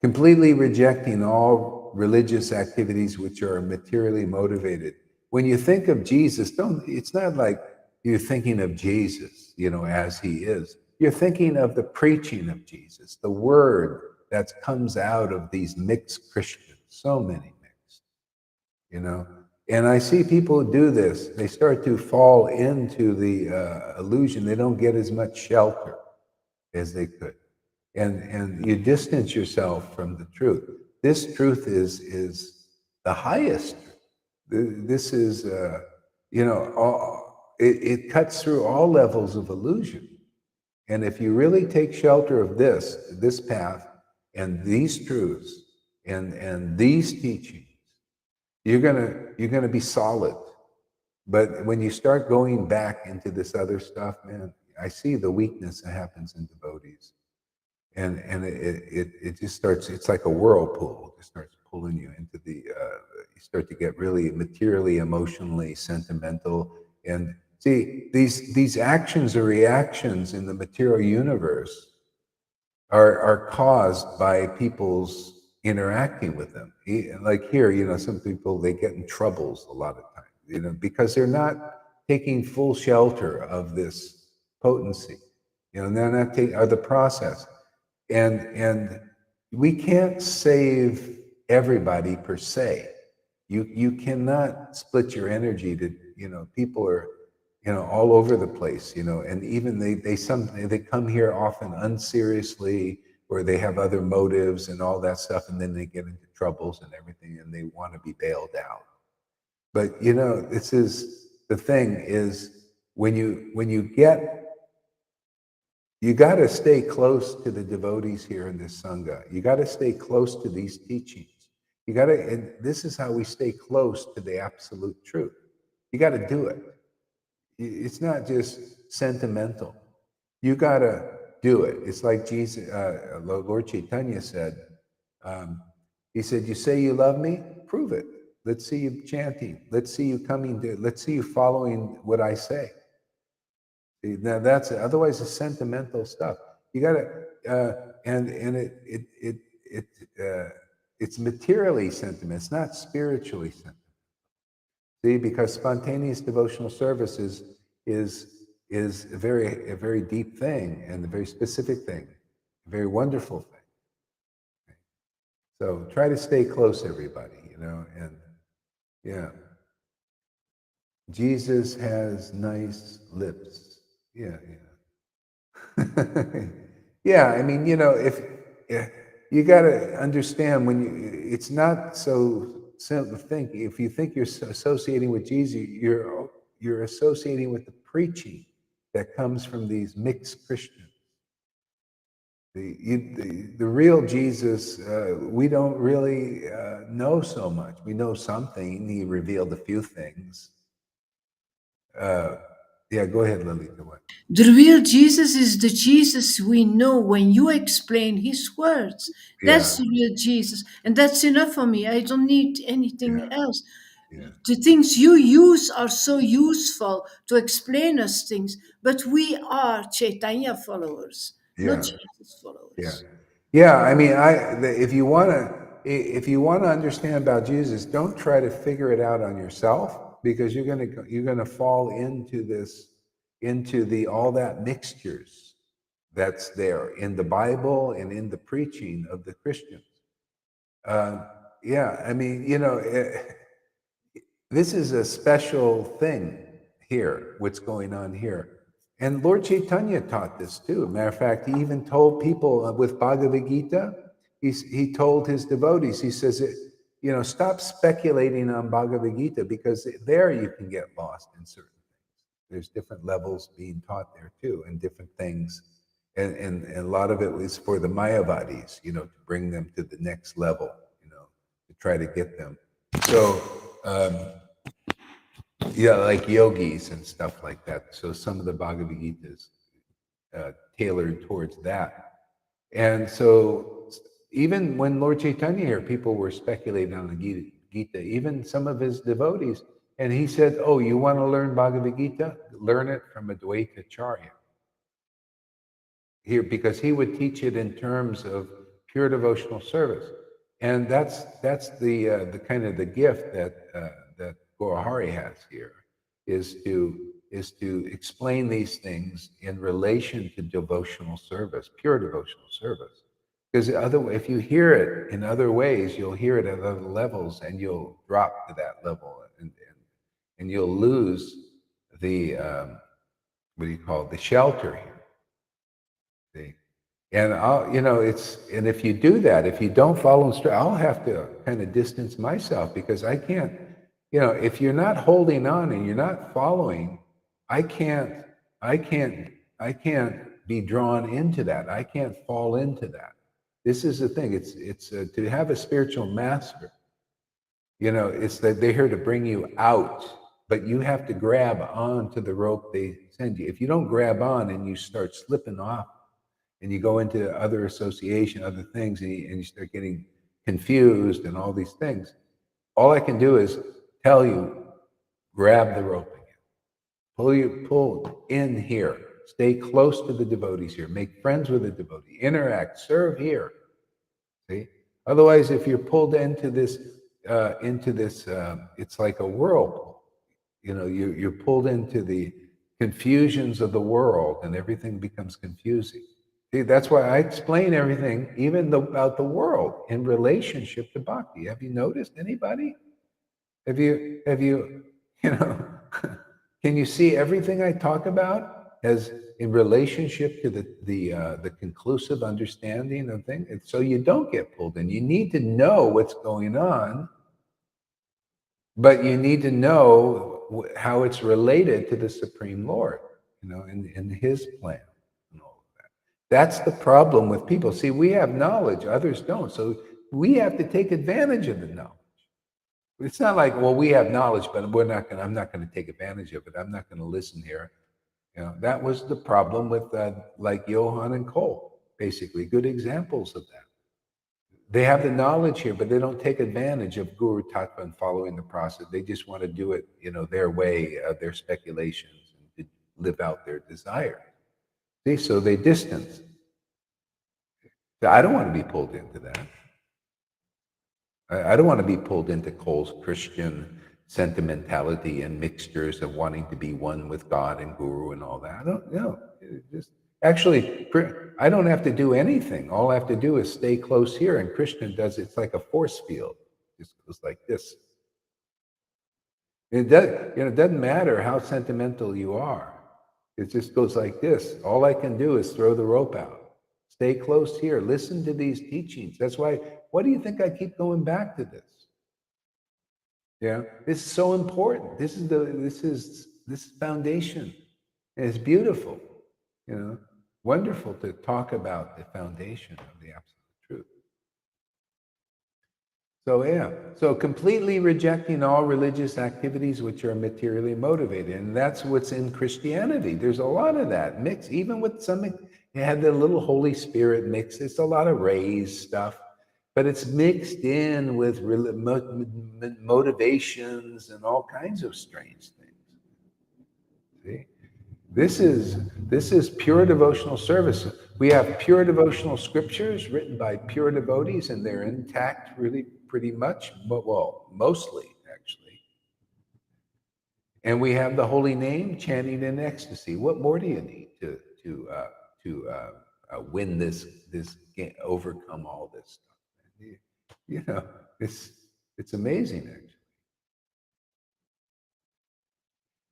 Completely rejecting all religious activities which are materially motivated. When you think of Jesus, it's not like you're thinking of Jesus, as he is. You're thinking of the preaching of Jesus, the word that comes out of these mixed Christians, so many mixed, And I see people do this. They start to fall into the illusion. They don't get as much shelter as they could. And you distance yourself from the truth. This truth is the highest truth. This is, it cuts through all levels of illusion. And if you really take shelter of this path and these truths and these teachings, you're gonna be solid. But when you start going back into this other stuff, man, I see the weakness that happens in devotees. And it just starts, it's like a whirlpool. It just starts pulling you into you start to get really materially, emotionally, sentimental. And see, these actions or reactions in the material universe are caused by people's interacting with them. Like here, some people, they get in troubles a lot of times, because they're not taking full shelter of this potency, and they're not taking the process. And we can't save everybody per se. You cannot split your energy to, people are, all over the place, and even they come here often unseriously, or they have other motives and all that stuff, and then they get into troubles and everything, and they want to be bailed out. But this is the thing, is when you got to stay close to the devotees here in this Sangha. You got to stay close to these teachings. You got to, and this is how we stay close to the absolute truth. You got to do it. It's not just sentimental. You got to do it. It's like Jesus, Lord Chaitanya said, he said, you say you love me? Prove it. Let's see you chanting. Let's see you coming to, let's see you following what I say. Now that's it. Otherwise, it's sentimental stuff. You got to, and it's materially sentiment. It's not spiritually sentiment. See, because spontaneous devotional service is a very deep thing and a very specific thing, a very wonderful thing. So try to stay close, everybody. And yeah, Jesus has nice lips. Yeah. Yeah, I mean, if you got to understand it's not so simple. If you think you're associating with Jesus, you're associating with the preaching that comes from these mixed Christians. The real Jesus, we don't really know so much. We know something. He revealed a few things. Yeah, go ahead, Lolita. What? The real Jesus is the Jesus we know when you explain his words. Yeah, That's the real Jesus. And that's enough for me. I don't need anything yeah, else. yeah, The things you use are so useful to explain us things, but we are Chaitanya followers, not yeah. Jesus Yeah, followers. yeah. I mean, if you want to understand about Jesus, don't try to figure it out on yourself, because you're gonna fall into the all that mixtures that's there in the Bible and in the preaching of the Christians. Yeah, I mean, this is a special thing here, what's going on here. And Lord Chaitanya taught this too. Matter of fact, he even told people with Bhagavad Gita, he told his devotees, he says, stop speculating on Bhagavad Gita, because there you can get lost in certain things. There's different levels being taught there too, and different things. And a lot of it was for the Mayavadis, to bring them to the next level, to try to get them. So, yeah, like yogis and stuff like that. So some of the Bhagavad Gita is tailored towards that. And so even when Lord Chaitanya here, people were speculating on the Gita, even some of his devotees, and he said, oh, you want to learn Bhagavad Gita? Learn it from Advaita Acharya. Here, because he would teach it in terms of pure devotional service. And that's the kind of the gift that Gaurahari has here, is to explain these things in relation to devotional service, pure devotional service. Because if you hear it in other ways, you'll hear it at other levels, and you'll drop to that level, and you'll lose the what do you call it, the shelter here. See? And and if you do that, if you don't follow instructions, I'll have to kind of distance myself, because I can't, if you're not holding on and you're not following, I can't be drawn into that. I can't fall into that. This is the thing. It's to have a spiritual master. It's that they're here to bring you out, but you have to grab on to the rope they send you. If you don't grab on and you start slipping off, and you go into other association, other things, and you start getting confused and all these things, all I can do is tell you, grab the rope again. Pull in here. Stay close to the devotees here. Make friends with the devotee. Interact. Serve here. See? Otherwise, if you're pulled into this, it's like a whirlpool. You're pulled into the confusions of the world, and everything becomes confusing. See, that's why I explain everything, even about the world, in relationship to bhakti. Have you noticed anybody? Have you, can you see everything I talk about as in relationship to the conclusive understanding of things? And so you don't get pulled in. You need to know what's going on, but you need to know how it's related to the Supreme Lord, in his plan. That's the problem with people. See, we have knowledge, others don't. So we have to take advantage of the knowledge. It's not like, well, we have knowledge, but I'm not going to take advantage of it. I'm not going to listen here. That was the problem with like Johann and Cole, basically, good examples of that. They have the knowledge here, but they don't take advantage of Guru Tattva and following the process. They just want to do it, their way, their speculations, and to live out their desire. See, so they distance. I don't want to be pulled into that. I don't want to be pulled into Cole's Christian sentimentality and mixtures of wanting to be one with God and Guru and all that. I don't know. Actually, I don't have to do anything. All I have to do is stay close here. And Krishna does, it's like a force field. It just goes like this. It doesn't matter how sentimental you are. It just goes like this. All I can do is throw the rope out. Stay close here. Listen to these teachings. That's why, what do you think I keep going back to this? Yeah, it's so important. This is foundation. And it's beautiful, wonderful to talk about the foundation of the absolute truth. So completely rejecting all religious activities which are materially motivated. And that's what's in Christianity. There's a lot of that mix, even with some, you have the little Holy Spirit mix. It's a lot of raised stuff, but it's mixed in with motivations and all kinds of strange things. See? This is pure devotional service. We have pure devotional scriptures written by pure devotees, and they're intact really pretty much, well, mostly actually. And we have the holy name chanting in ecstasy. What more do you need to win this game, overcome all this stuff? It's amazing actually.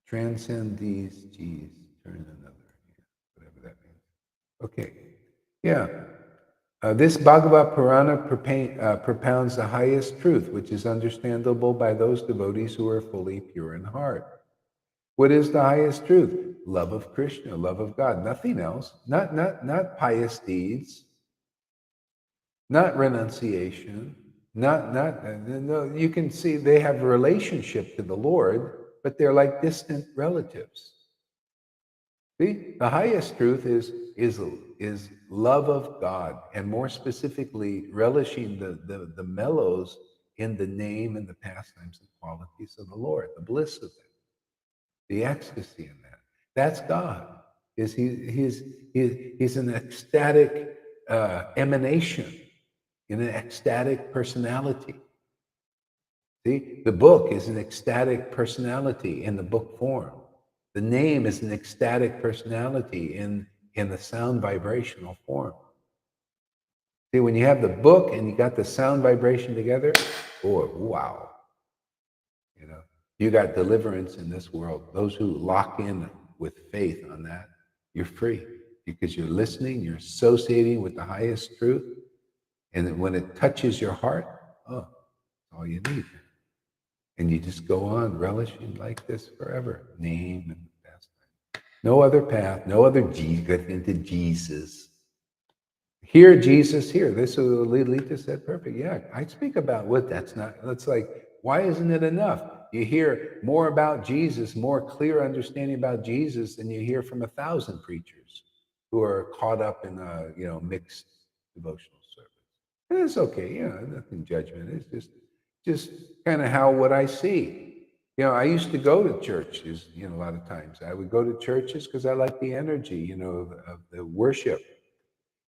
Transcend these G's, turn another, whatever that means. Okay, yeah. This Bhagavad Purana propounds the highest truth, which is understandable by those devotees who are fully pure in heart. What is the highest truth? Love of Krishna, love of God, nothing else. Not pious deeds, not renunciation, no. You can see they have a relationship to the Lord, but they're like distant relatives. See, the highest truth is love of God, and more specifically, relishing the mellows in the name and the pastimes and qualities of the Lord, the bliss of it, the ecstasy in that. That's God. He's an ecstatic emanation, in an ecstatic personality. See, the book is an ecstatic personality in the book form. The name is an ecstatic personality in the sound vibrational form. See, when you have the book and you got the sound vibration together, boy, wow. You got deliverance in this world. Those who lock in with faith on that, you're free because you're listening, you're associating with the highest truth. And when it touches your heart, that's all you need. And you just go on relishing like this forever. Name and pastime. No other path, no other get into Jesus. Hear Jesus here. This is what Lita said perfect. Yeah, I speak about what that's like, why isn't it enough? You hear more about Jesus, more clear understanding about Jesus than you hear from 1,000 preachers who are caught up in a mixed devotional service. And it's okay, nothing judgment. It's just kind of what I see. I used to go to churches, a lot of times. I would go to churches because I like the energy, of the worship.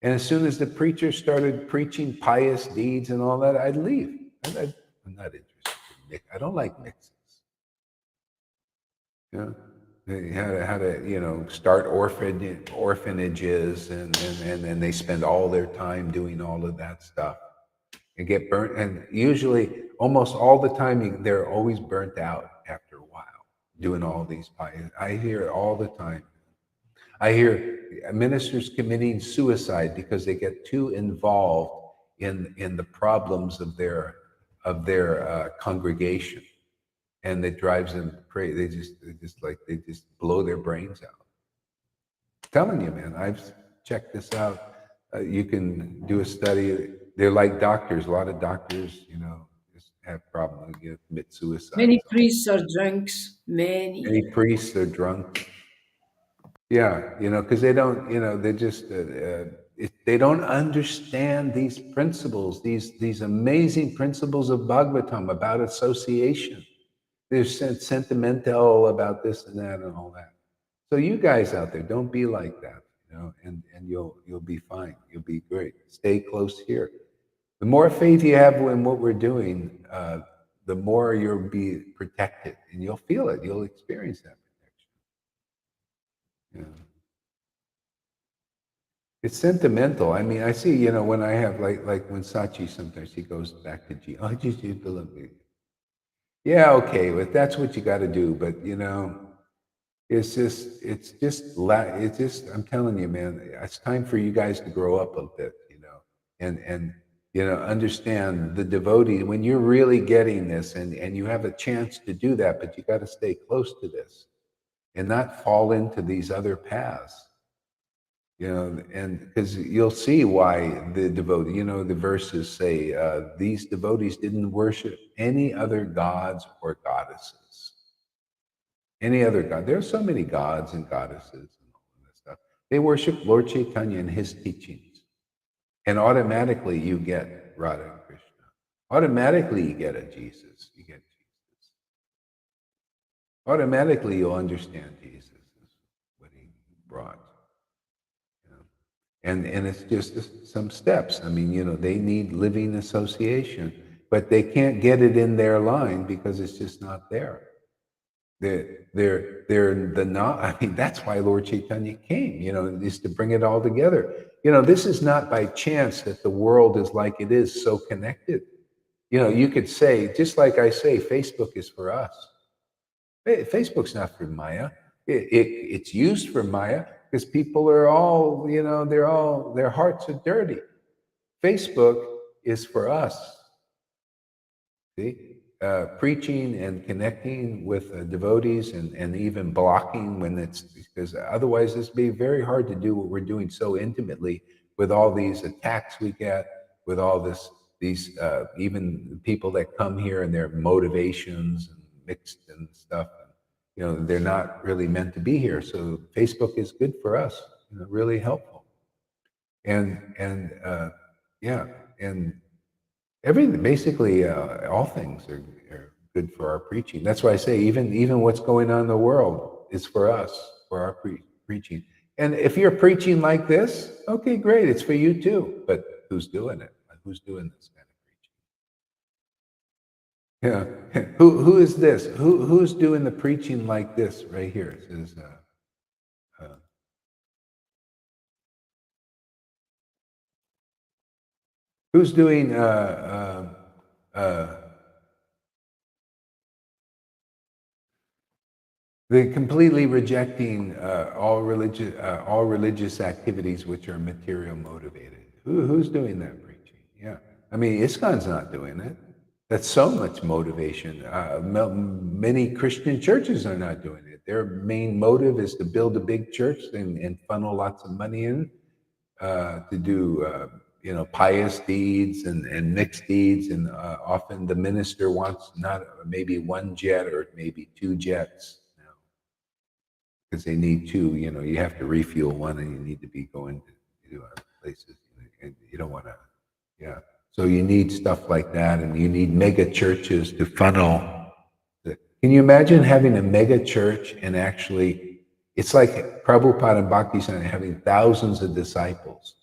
And as soon as the preacher started preaching pious deeds and all that, I'd leave. I'm not interested in mix. I don't like mixes. How to start orphanages and they spend all their time doing all of that stuff and get burnt. And usually, almost all the time, they're always burnt out after a while doing all these pious. I hear it all the time. I hear ministers committing suicide because they get too involved in the problems of their congregation, and it drives them crazy. They just blow their brains out. I'm telling you, man, I've checked this out. You can do a study. they're like doctors. A lot of doctors, just have problems, commit suicide. Many priests are drunks. Many. Many priests are drunk. Yeah, because they don't, they just they don't understand these principles, these amazing principles of Bhagavatam about association. They're sentimental about this and that and all that. So you guys out there, don't be like that, and you'll be fine. You'll be great. Stay close here. The more faith you have in what we're doing, the more you'll be protected, and you'll feel it. You'll experience that protection. Yeah. It's sentimental. I mean, I see, when I have like when Sachi sometimes he goes back to G. Oh, just you believe me. Yeah, okay, but that's what you got to do. But it's just. I'm telling you, man, it's time for you guys to grow up a bit, and understand the devotee when you're really getting this, and you have a chance to do that, but you got to stay close to this, and not fall into these other paths. And because you'll see why the devotee, the verses say these devotees didn't worship any other gods or goddesses. Any other god. There are so many gods and goddesses and all of that stuff. They worship Lord Chaitanya and his teachings. And automatically you get Radha and Krishna. Automatically you get a Jesus. You get Jesus. Automatically you'll understand Jesus, what he brought. And it's just some steps. I mean, they need living association, but they can't get it in their line because it's just not there. They're the not. I mean, that's why Lord Chaitanya came. Is to bring it all together. This is not by chance that the world is like it is, so connected. You could say, just like I say, Facebook is for us. Facebook's not for Maya. It's used for Maya because people are all, their hearts are dirty. Facebook is for us. See, preaching and connecting with devotees and even blocking when it's, because otherwise this would be very hard to do what we're doing so intimately with all these attacks we get, with all these even people that come here and their motivations and mixed and stuff. They're not really meant to be here. So Facebook is good for us, really helpful. And yeah, and everything, basically, all things are good for our preaching. That's why I say even what's going on in the world is for us, for our preaching. And if you're preaching like this, okay, great, it's for you too. But who's doing it? Who's doing this kind of preaching? Yeah. Who is this? Who's doing the preaching like this right here? It says, who's doing they're completely rejecting all religious activities which are material motivated. Who's doing that preaching? Yeah, I mean, ISKCON's not doing it. That's so much motivation. Many Christian churches are not doing it. Their main motive is to build a big church and funnel lots of money in to do pious deeds and mixed deeds, and often the minister wants not maybe one jet or maybe two jets. Because they need two, you have to refuel one and you need to be going to places, and you don't want to, yeah. So you need stuff like that, and you need mega churches to funnel. Can you imagine having a mega church and actually, it's like Prabhupada and Bhakti Center having thousands of disciples.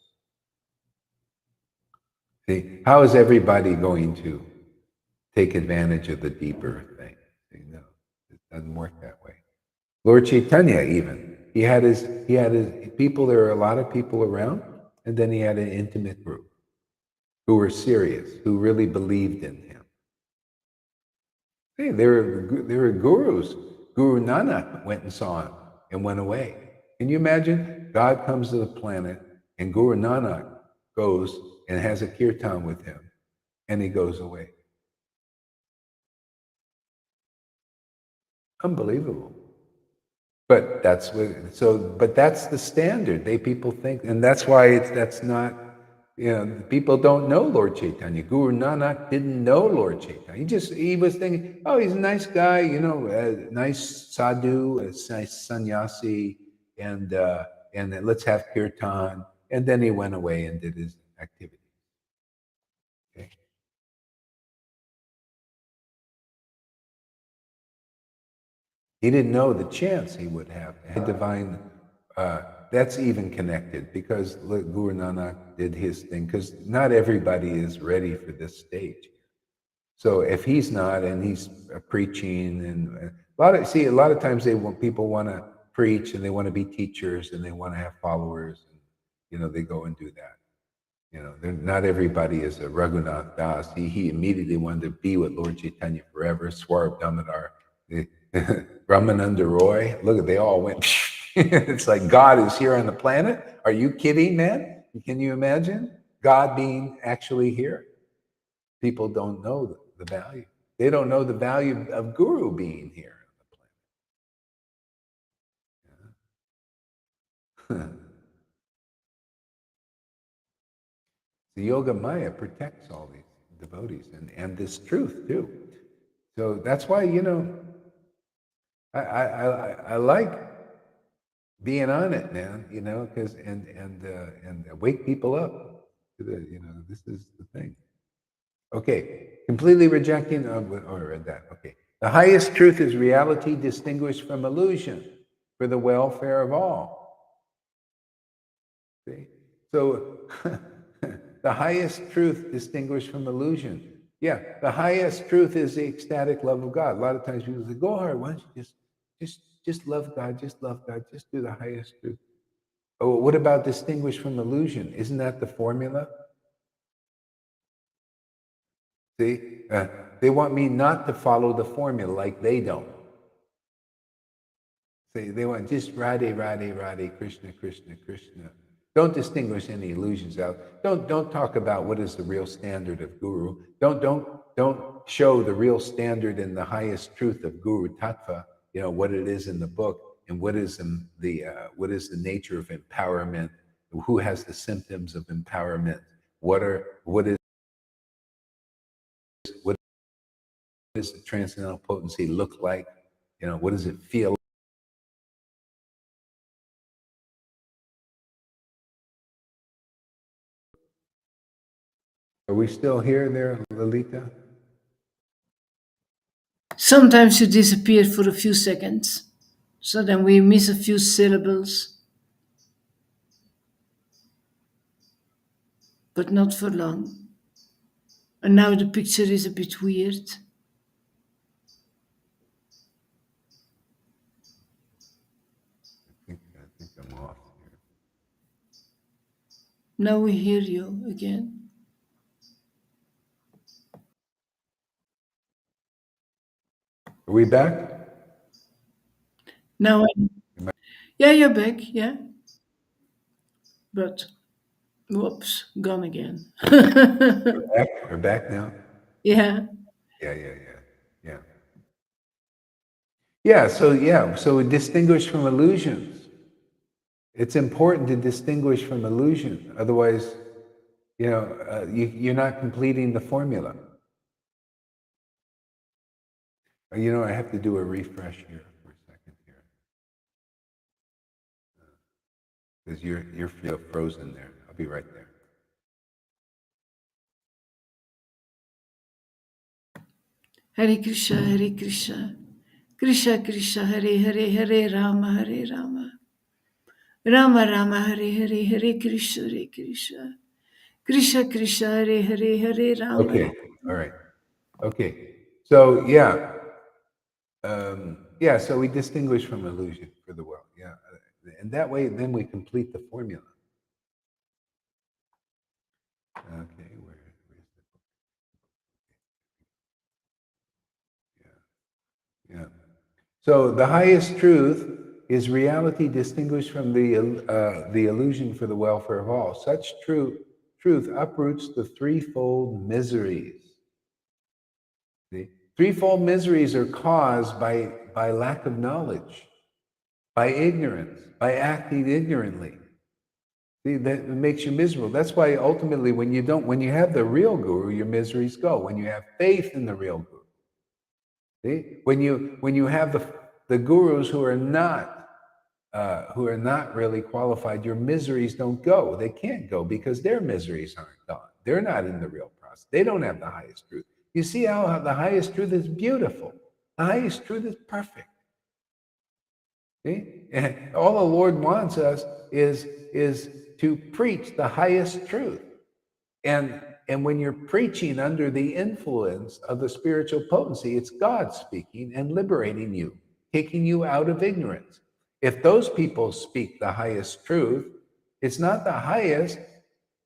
See, how is everybody going to take advantage of the deeper thing? No, it doesn't work that way. Lord Chaitanya, even he had his people. There were a lot of people around, and then he had an intimate group who were serious, who really believed in him. Hey, there were gurus. Guru Nanak went and saw him and went away. Can you imagine? God comes to the planet, and Guru Nanak goes and has a kirtan with him, and he goes away. Unbelievable. But that's what. So, but that's the standard. People think, and that's why that's not. people don't know Lord Chaitanya. Guru Nanak didn't know Lord Chaitanya. He was thinking, oh, he's a nice guy, a nice sadhu, a nice sannyasi, and let's have kirtan. And then he went away and did his activity. Okay. He didn't know the chance he would have. Divine, that's even connected because Guru Nanak did his thing, because not everybody is ready for this stage. So if he's not, and he's preaching, and a lot of times people want to preach and they want to be teachers and they want to have followers, and they go and do that. Not everybody is a Raghunath Das. He immediately wanted to be with Lord Chaitanya forever. Swarab Damodar, Ramananda Roy. Look, they all went. It's like God is here on the planet. Are you kidding, man? Can you imagine God being actually here? People don't know the value. They don't know the value of Guru being here on the planet. The Yoga Maya protects all these devotees and this truth too. So that's why, I like being on it, man, because and wake people up to this is the thing. Okay, completely rejecting, I read that. Okay. The highest truth is reality distinguished from illusion for the welfare of all. See? So the highest truth distinguished from illusion. Yeah, the highest truth is the ecstatic love of God. A lot of times people say, go hard, why don't you just love God, just love God, just do the highest truth. Oh, what about distinguished from illusion? Isn't that the formula? See, they want me not to follow the formula like they don't. See, they want just Radhe, Radhe, Radhe, Krishna, Krishna, Krishna. Don't distinguish any illusions out. Don't talk about what is the real standard of Guru. Don't show the real standard and the highest truth of Guru Tattva. What it is in the book, and what is the nature of empowerment. Who has the symptoms of empowerment? What does the transcendental potency look like? What does it feel? Are we still here there, Lalita? Sometimes you disappear for a few seconds, so then we miss a few syllables, but not for long. And now the picture is a bit weird. I think I'm off here. Now we hear you again. Are we back? Now, yeah, you're back, yeah. But, whoops, gone again. We're back now. Yeah. Yeah. So we distinguish from illusions. It's important to distinguish from illusion. Otherwise, you're not completing the formula. I have to do a refresh here for a second here. Because you're frozen there. I'll be right there. Hare Krishna, Hare Krishna. Krishna Krishna, Hare Hare, Hare Rama, Hare Rama. Rama Rama, Hare Hare, Hare Krishna, Hare Krishna. Krishna Krishna, Hare Hare, Hare Rama. Okay, all right. Okay, so so we distinguish from illusion for the world. Yeah, and that way, then we complete the formula. Okay, where's the book? Yeah. So the highest truth is reality distinguished from the illusion for the welfare of all. Such truth uproots the threefold miseries. The threefold miseries are caused by lack of knowledge, by ignorance, by acting ignorantly. See, that makes you miserable. That's why ultimately when you have the real guru, your miseries go. When you have faith in the real guru. See? When you have the gurus who are not really qualified, your miseries don't go. They can't go because their miseries aren't gone. They're not in the real process. They don't have the highest truth. You see how the highest truth is beautiful. The highest truth is perfect. See? And all the Lord wants us is to preach the highest truth. And when you're preaching under the influence of the spiritual potency, it's God speaking and liberating you, taking you out of ignorance. If those people speak the highest truth, it's not the highest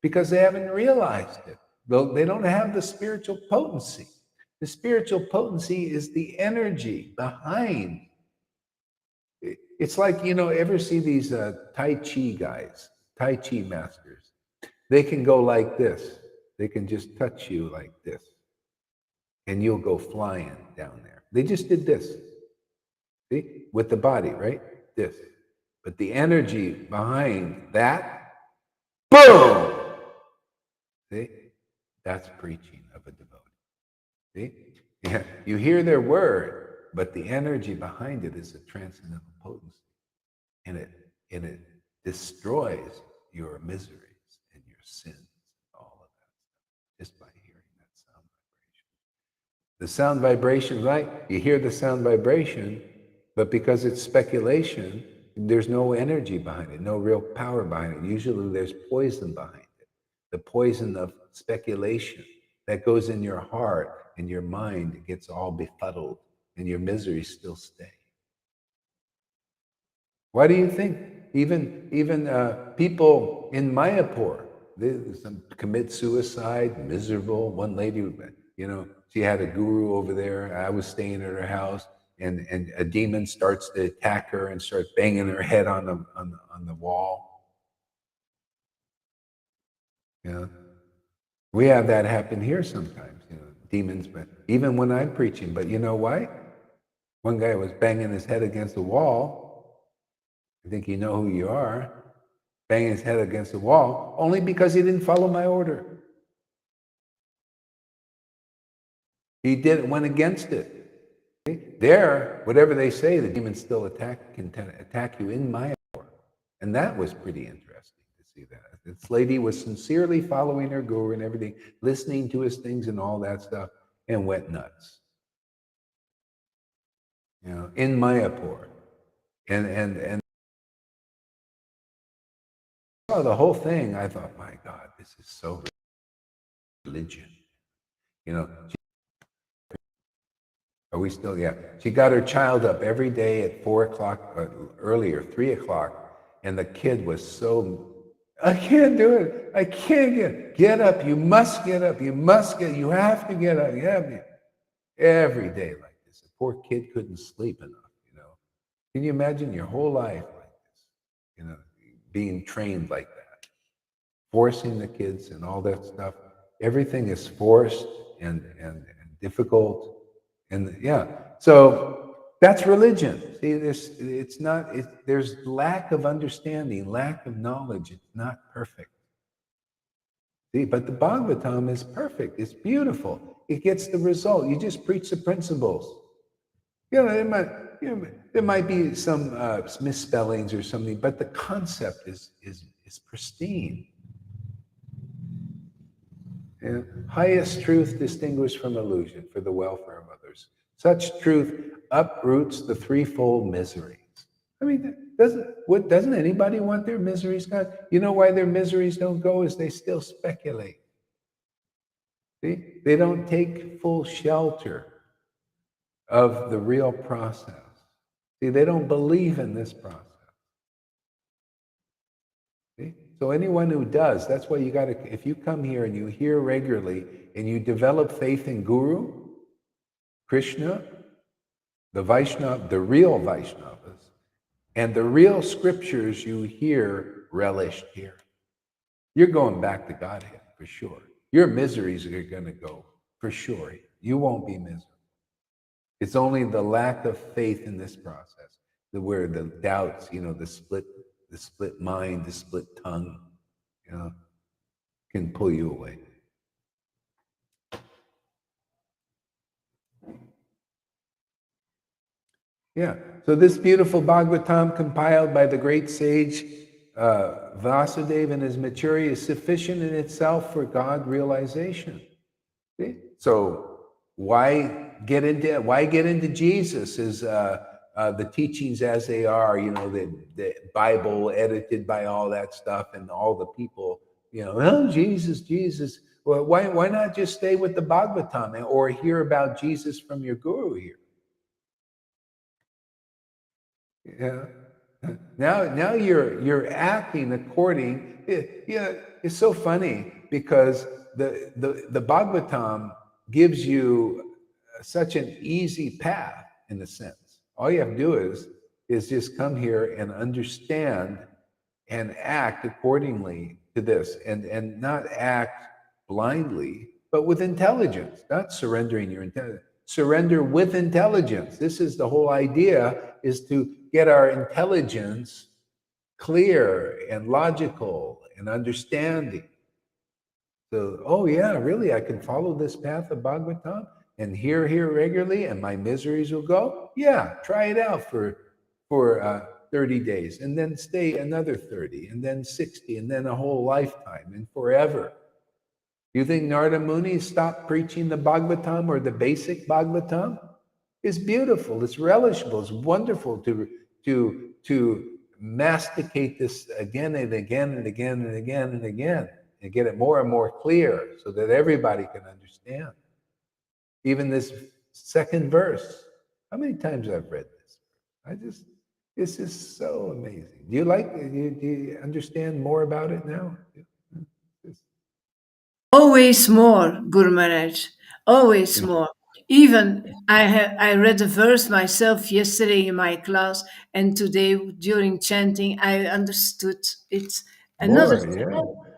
because they haven't realized it. They don't have the spiritual potency. The spiritual potency is the energy behind. It's like, ever see these Tai Chi guys, Tai Chi masters? They can go like this. They can just touch you like this. And you'll go flying down there. They just did this. See? With the body, right? This. But the energy behind that, boom! See? That's preaching of a devotee. See? Yeah. You hear their word, but the energy behind it is a transcendental potency. And it destroys your miseries and your sins and all of that stuff just by hearing that sound vibration. The sound vibration, right? You hear the sound vibration, but because it's speculation, there's no energy behind it, no real power behind it. Usually there's poison behind it. The poison of speculation that goes in your heart and your mind, it gets all befuddled and your miseries still stay. Why do you think even people in Mayapur, some commit suicide, miserable? One lady, she had a guru over there. I was staying at her house, and a demon starts to attack her and starts banging her head on the wall. We have that happen here sometimes. Demons, but even when I'm preaching. But you know why? One guy was banging his head against the wall. I think you know who you are, banging his head against the wall, only because he didn't follow my order. He went against it. There, whatever they say, the demons still can attack you in my hour. And that was pretty interesting to see that. This lady was sincerely following her guru and everything, listening to his things and all that stuff, and went nuts. In Mayapur. And the whole thing, I thought, my God, this is so religion. Are we still? Yeah. She got her child up every day at 4 o'clock, earlier, 3 o'clock, and the kid was so, I can't do it. I can't get up. You must get up. You have to get up. You have to. Every day like this. The poor kid couldn't sleep enough, Can you imagine your whole life like this? Being trained like that, forcing the kids and all that stuff. Everything is forced and difficult, and so that's religion. See, there's lack of understanding, lack of knowledge. It's not perfect. See, but the Bhagavatam is perfect. It's beautiful. It gets the result. You just preach the principles. There might be some misspellings or something, but the concept is pristine. Highest truth distinguished from illusion for the welfare of others. Such truth uproots the threefold miseries. I mean, doesn't anybody want their miseries gone? You know why their miseries don't go is they still speculate. See? They don't take full shelter of the real process. See, they don't believe in this process. See? So anyone who does, that's why you got to, if you come here and you hear regularly and you develop faith in Guru, Krishna, the Vaishnava, the real Vaishnavas, and the real scriptures you hear relished here, you're going back to Godhead for sure. Your miseries are going to go for sure. You won't be miserable. It's only the lack of faith in this process, where the doubts, the split mind, the split tongue, can pull you away. Yeah. So this beautiful Bhagavatam compiled by the great sage Vasudeva and his Maturi is sufficient in itself for God realization. See? So why get into Jesus as the teachings as they are? The Bible edited by all that stuff and all the people. Oh, Jesus. Well, why not just stay with the Bhagavatam or hear about Jesus from your guru here? Yeah. Now you're acting according. It's so funny because the Bhagavatam gives you such an easy path in a sense. All you have to do is just come here and understand and act accordingly to this, and not act blindly, but with intelligence, not surrendering your intelligence. Surrender with intelligence. This is the whole idea, is to get our intelligence clear and logical and understanding. So, oh yeah, really, I can follow this path of Bhagavatam and hear regularly and my miseries will go? Yeah, try it out for 30 days and then stay another 30 and then 60 and then a whole lifetime and forever. You think Narada Muni stopped preaching the Bhagavatam or the basic Bhagavatam? It's beautiful, it's relishable, it's wonderful to masticate this again and again and again and again and again and get it more and more clear so that everybody can understand. Even this second verse. How many times I've read this? This is so amazing. Do you understand more about it now? Always more, Guru Maharaj. Always more. Even I read a verse myself yesterday in my class, and today during chanting, I understood it. Another,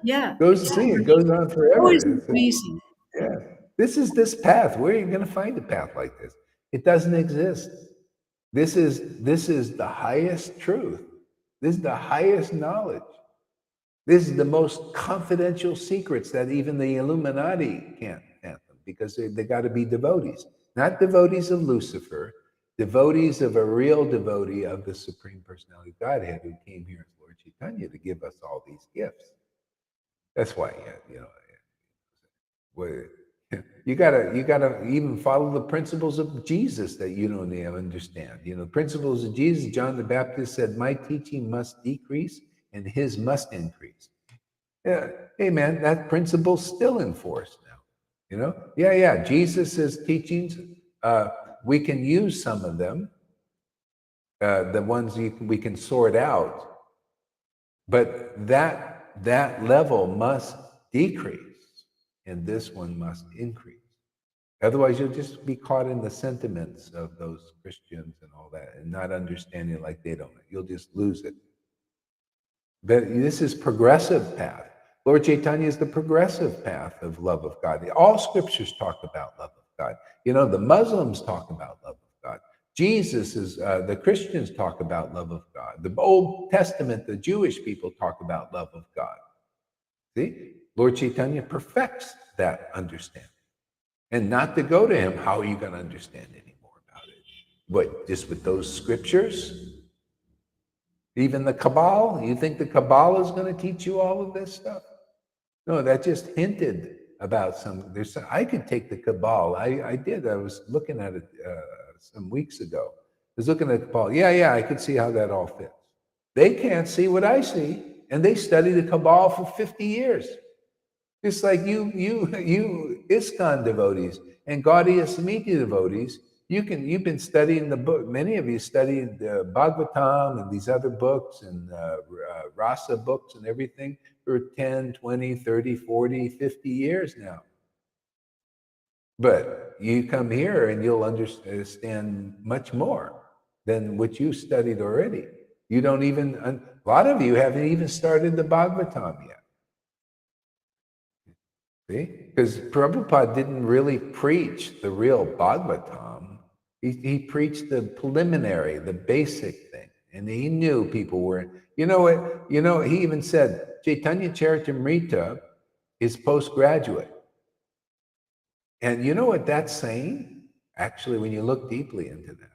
yeah, It goes on always forever. increasing. Yeah. This is this path. Where are you going to find a path like this? It doesn't exist. This is the highest truth. This is the highest knowledge. This is the most confidential secrets that even the Illuminati can't fathom, because they got to be devotees, not devotees of Lucifer, devotees of a real devotee of the Supreme Personality of Godhead who came here as Lord Chaitanya to give us all these gifts. That's why, you gotta even follow the principles of Jesus that you don't even understand. Principles of Jesus. John the Baptist said, "My teaching must decrease, and his must increase." Yeah, hey man, that principle's still in force now. Jesus' teachings. We can use some of them, the ones we can sort out, but that level must decrease. And this one must increase. Otherwise, you'll just be caught in the sentiments of those Christians and all that and not understanding like they don't. You'll just lose it. But this is progressive path. Lord Chaitanya is the progressive path of love of God. All scriptures talk about love of God. The Muslims talk about love of God. The Christians talk about love of God. The Old Testament, the Jewish people talk about love of God. See? Lord Chaitanya perfects that understanding. And not to go to him, how are you going to understand any more about it? What, just with those scriptures? Even the Kabbalah? You think the Kabbalah is going to teach you all of this stuff? No, that just hinted about some. I could take the Kabbalah. I did. I was looking at it some weeks ago. I was looking at the Kabbalah. Yeah, I could see how that all fits. They can't see what I see. And they study the Kabbalah for 50 years. Just like you ISKCON devotees and Gaudiya Samiti devotees, you've been studying the book. Many of you studied Bhagavatam and these other books and Rasa books and everything for 10, 20, 30, 40, 50 years now. But you come here and you'll understand much more than what you studied already. You don't even, a lot of you haven't even started the Bhagavatam yet. See? Because Prabhupada didn't really preach the real Bhagavatam. He preached the preliminary, the basic thing. And he knew people were, you know what, he even said, Chaitanya Charitamrita is postgraduate. And you know what that's saying? Actually, when you look deeply into that,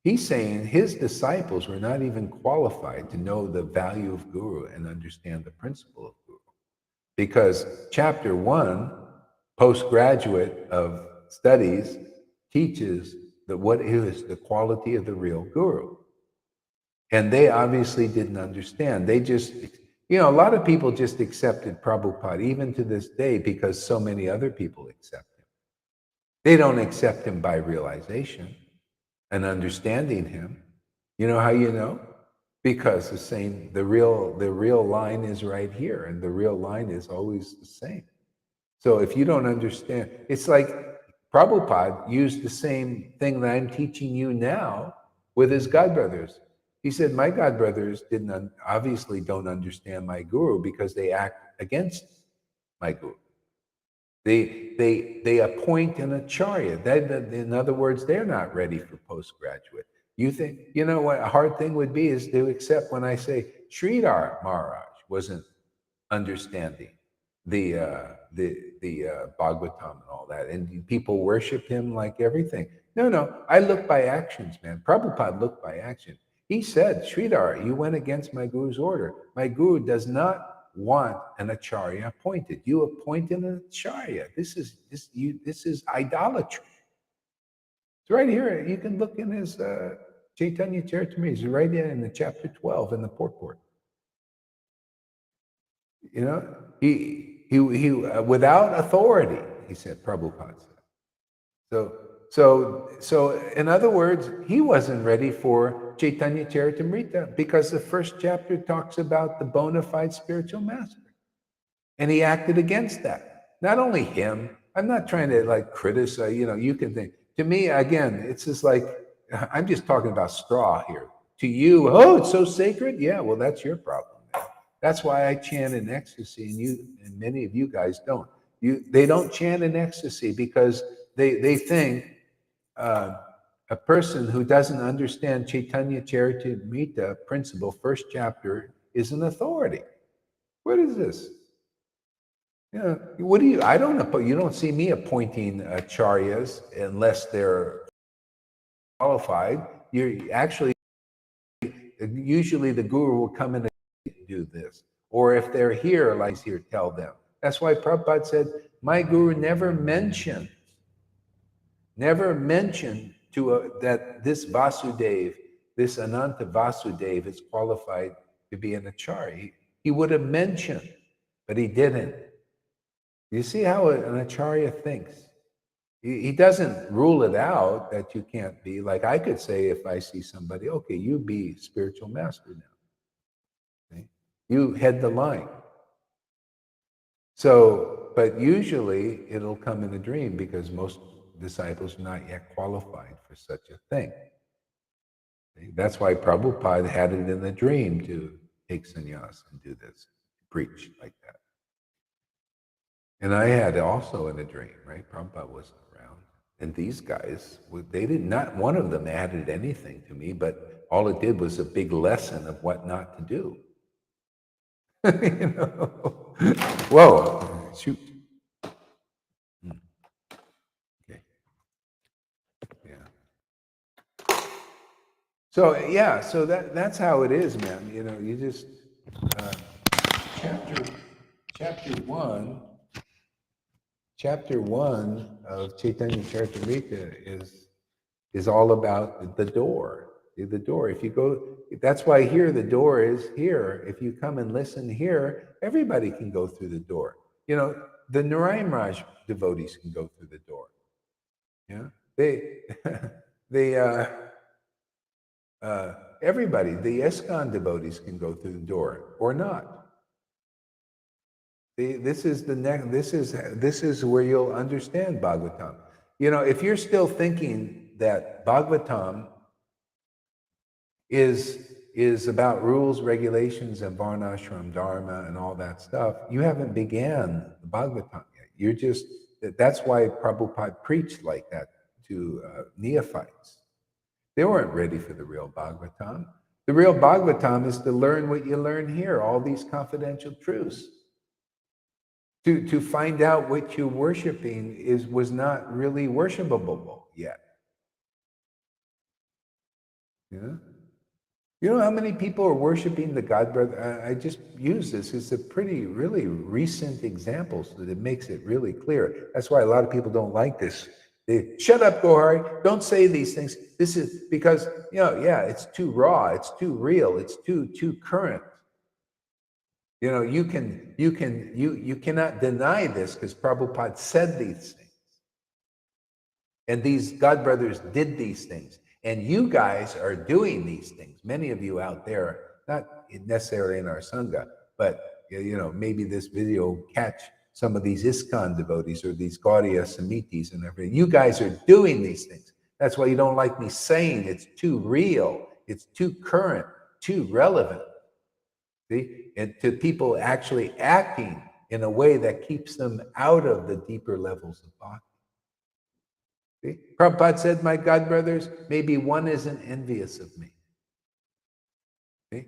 he's saying his disciples were not even qualified to know the value of Guru and understand the principle of Guru. Because chapter 1, postgraduate of studies, teaches that what is the quality of the real Guru. And they obviously didn't understand. They just, a lot of people just accepted Prabhupada, even to this day, because so many other people accept him. They don't accept him by realization and understanding him. You know how you know? Because the real line is right here, and the real line is always the same. So if you don't understand, it's like Prabhupada used the same thing that I'm teaching you now with his godbrothers. He said, my godbrothers obviously don't understand my guru because they act against my guru. They appoint an acharya. In other words, they're not ready for postgraduate. You think, what a hard thing would be is to accept when I say Sridhar Maharaj wasn't understanding the Bhagavatam and all that, and people worship him like everything. No, I look by actions, man. Prabhupada looked by action. He said, Sridhar, you went against my guru's order. My guru does not want an acharya appointed. You appoint an acharya. This is idolatry. It's right here. You can look in his Chaitanya Charitamrita. It's right there in the chapter 12 in the purport. He without authority, he said, Prabhupada said. So in other words, he wasn't ready for Chaitanya Charitamrita because the first chapter talks about the bona fide spiritual master. And he acted against that. Not only him, I'm not trying to like criticize, you can think. To me, again, it's just like, I'm just talking about straw here. To you, oh, it's so sacred? Yeah, well, that's your problem. That's why I chant in ecstasy, and many of you guys don't. They don't chant in ecstasy because they think a person who doesn't understand Chaitanya Charitamrita principle, first chapter, is an authority. What is this? What do you? I don't know. You don't see me appointing acharyas unless they're qualified. You're actually usually the guru will come in and do this, or if they're here, like here, tell them. That's why Prabhupada said, my guru never mentioned that this Vasudev, this Ananta Vasudev is qualified to be an acharya. He would have mentioned, but he didn't. You see how an acharya thinks. He doesn't rule it out that you can't be. Like I could say if I see somebody, okay, you be spiritual master now. Okay? You head the line. So, but usually it'll come in a dream because most disciples are not yet qualified for such a thing. Okay? That's why Prabhupada had it in the dream to take sannyas and do this, preach like that. And I had also in a dream, right? Prabhupada wasn't around. And these guys, they did not, one of them added anything to me, but all it did was a big lesson of what not to do. Whoa, shoot. Okay. Yeah. So that's how it is, man. You just, Chapter one of Chaitanya Charitamrita is all about the door. The door. If you go, that's why here the door is here. If you come and listen here, everybody can go through the door. The Narayan Raj devotees can go through the door. Yeah, everybody, the ISKCON devotees can go through the door or not. This is where you'll understand Bhagavatam. If you're still thinking that Bhagavatam is about rules, regulations, and varnashram dharma and all that stuff, you haven't began the Bhagavatam yet. That's why Prabhupada preached like that to neophytes. They weren't ready for the real Bhagavatam. The real Bhagavatam is to learn what you learn here, all these confidential truths. To find out what you're worshiping was not really worshipable yet. Yeah. You know how many people are worshiping the God brother? I just use this as a pretty, really recent example so that it makes it really clear. That's why a lot of people don't like this. They shut up, Gohari. Don't say these things. This is because, yeah, it's too raw. It's too real. It's too current. You cannot deny this because Prabhupada said these things. And these God brothers did these things. And you guys are doing these things. Many of you out there, not necessarily in our Sangha, but maybe this video will catch some of these ISKCON devotees or these Gaudiya Samitis and everything. You guys are doing these things. That's why you don't like me saying it's too real, it's too current, too relevant. See? And to people actually acting in a way that keeps them out of the deeper levels of bhakti. See? Prabhupada said, my God brothers, maybe one isn't envious of me. See?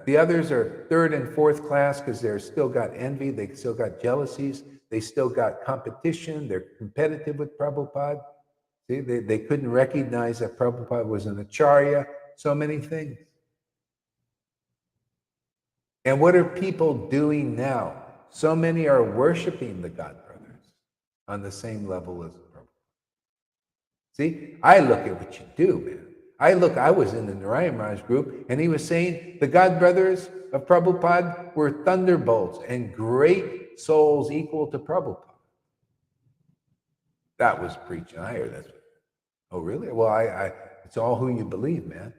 The others are third and fourth class because they're still got envy, they still got jealousies, they still got competition, they're competitive with Prabhupada. See? They couldn't recognize that Prabhupada was an acharya, so many things. And what are people doing now? So many are worshiping the God brothers on the same level as Prabhupada. See, I look at what you do, man. I was in the Narayan Maharaj group, and he was saying the God brothers of Prabhupada were thunderbolts and great souls equal to Prabhupada. That was preaching. I heard that. Oh, really? Well, it's all who you believe, man.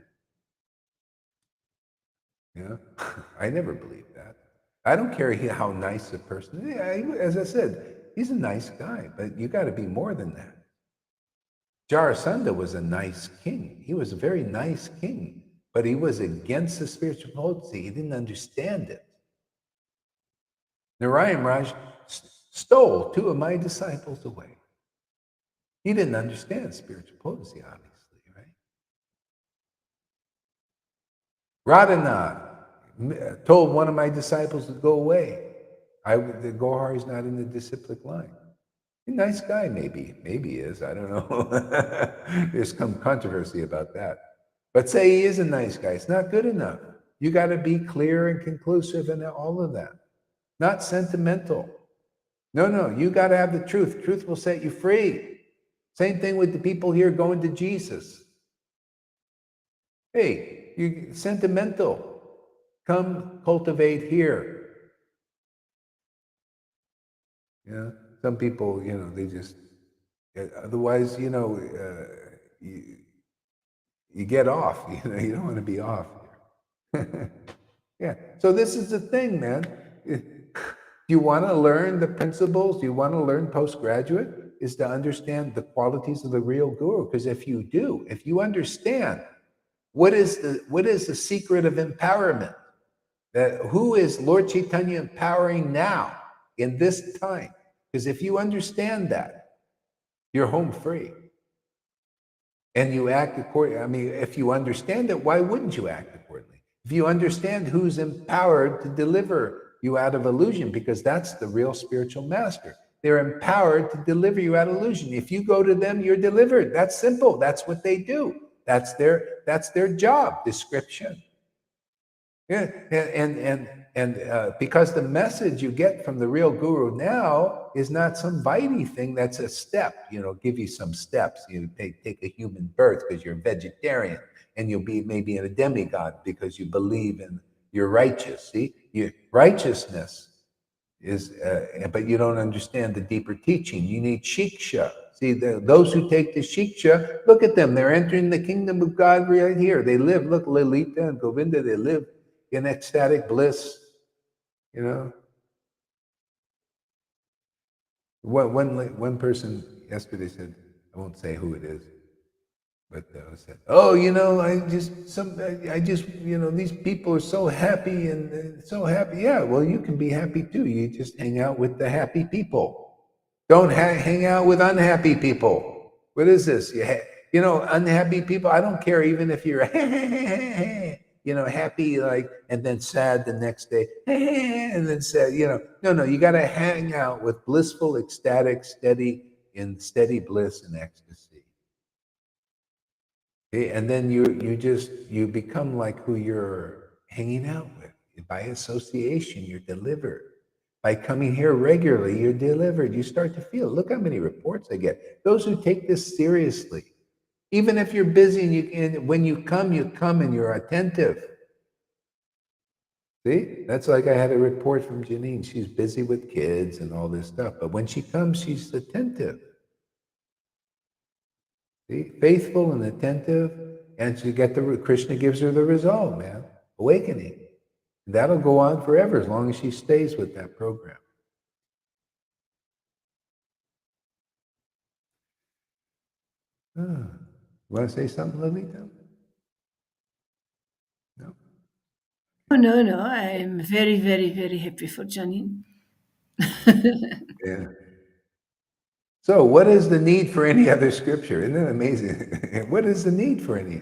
I never believed that. I don't care how nice a person is. As I said, he's a nice guy, but you got to be more than that. Jarasandha was a nice king. He was a very nice king, but he was against the spiritual potency. He didn't understand it. Narayan Raj stole two of my disciples away. He didn't understand spiritual potency, obviously, right? Radhanath told one of my disciples to go away. The Gohar is not in the disciplic line. A nice guy, maybe he is. I don't know. There's some controversy about that. But say he is a nice guy. It's not good enough. You got to be clear and conclusive and all of that. Not sentimental. No. You got to have the truth. Truth will set you free. Same thing with the people here going to Jesus. Hey, you sentimental. Come cultivate here. Some people, they just, otherwise, you get off, you don't want to be off. Yeah. So this is the thing, man. Do you want to learn the principles? Do you want to learn postgraduate? Is to understand the qualities of the real guru. Because if you do, if you understand what is the secret of empowerment, who is Lord Chaitanya empowering now in this time? Because if you understand that, you're home free. And you act accordingly. I mean, if you understand it, why wouldn't you act accordingly? If you understand who's empowered to deliver you out of illusion, because that's the real spiritual master. They're empowered to deliver you out of illusion. If you go to them, you're delivered. That's simple. That's what they do. That's their job description. Yeah, and because the message you get from the real guru now is not some Vaidhi thing. That's a step. Give you some steps. You take a human birth because you're vegetarian, and you'll be maybe a demigod because you believe in you're righteous. See, righteousness is, but you don't understand the deeper teaching. You need shiksha. See, those who take the shiksha, look at them. They're entering the kingdom of God right here. They live. Look, Lalita and Govinda. They live in ecstatic bliss. One person yesterday said, I won't say who it is, but said, "Oh, these people are so happy and so happy." Yeah, well, you can be happy too. You just hang out with the happy people. Don't hang out with unhappy people. What is this? you know, unhappy people, I don't care even if you're, you know, happy, like, and then sad the next day, and then sad, you know, no, you got to hang out with blissful, ecstatic, steady bliss and ecstasy. Okay? And then you become like who you're hanging out with. By association, you're delivered. By coming here regularly, you're delivered. You start to feel, look how many reports I get. Those who take this seriously, even if you're busy and when you come and you're attentive. See, that's like I had a report from Janine. She's busy with kids and all this stuff, but when she comes, she's attentive. See, faithful and attentive, and she Krishna gives her the result, man, awakening. That'll go on forever as long as she stays with that program. You want to say something, Lalita? No. No. I'm very, very, very happy for Janine. Yeah. So, what is the need for any other scripture? Isn't that amazing? What is the need for any?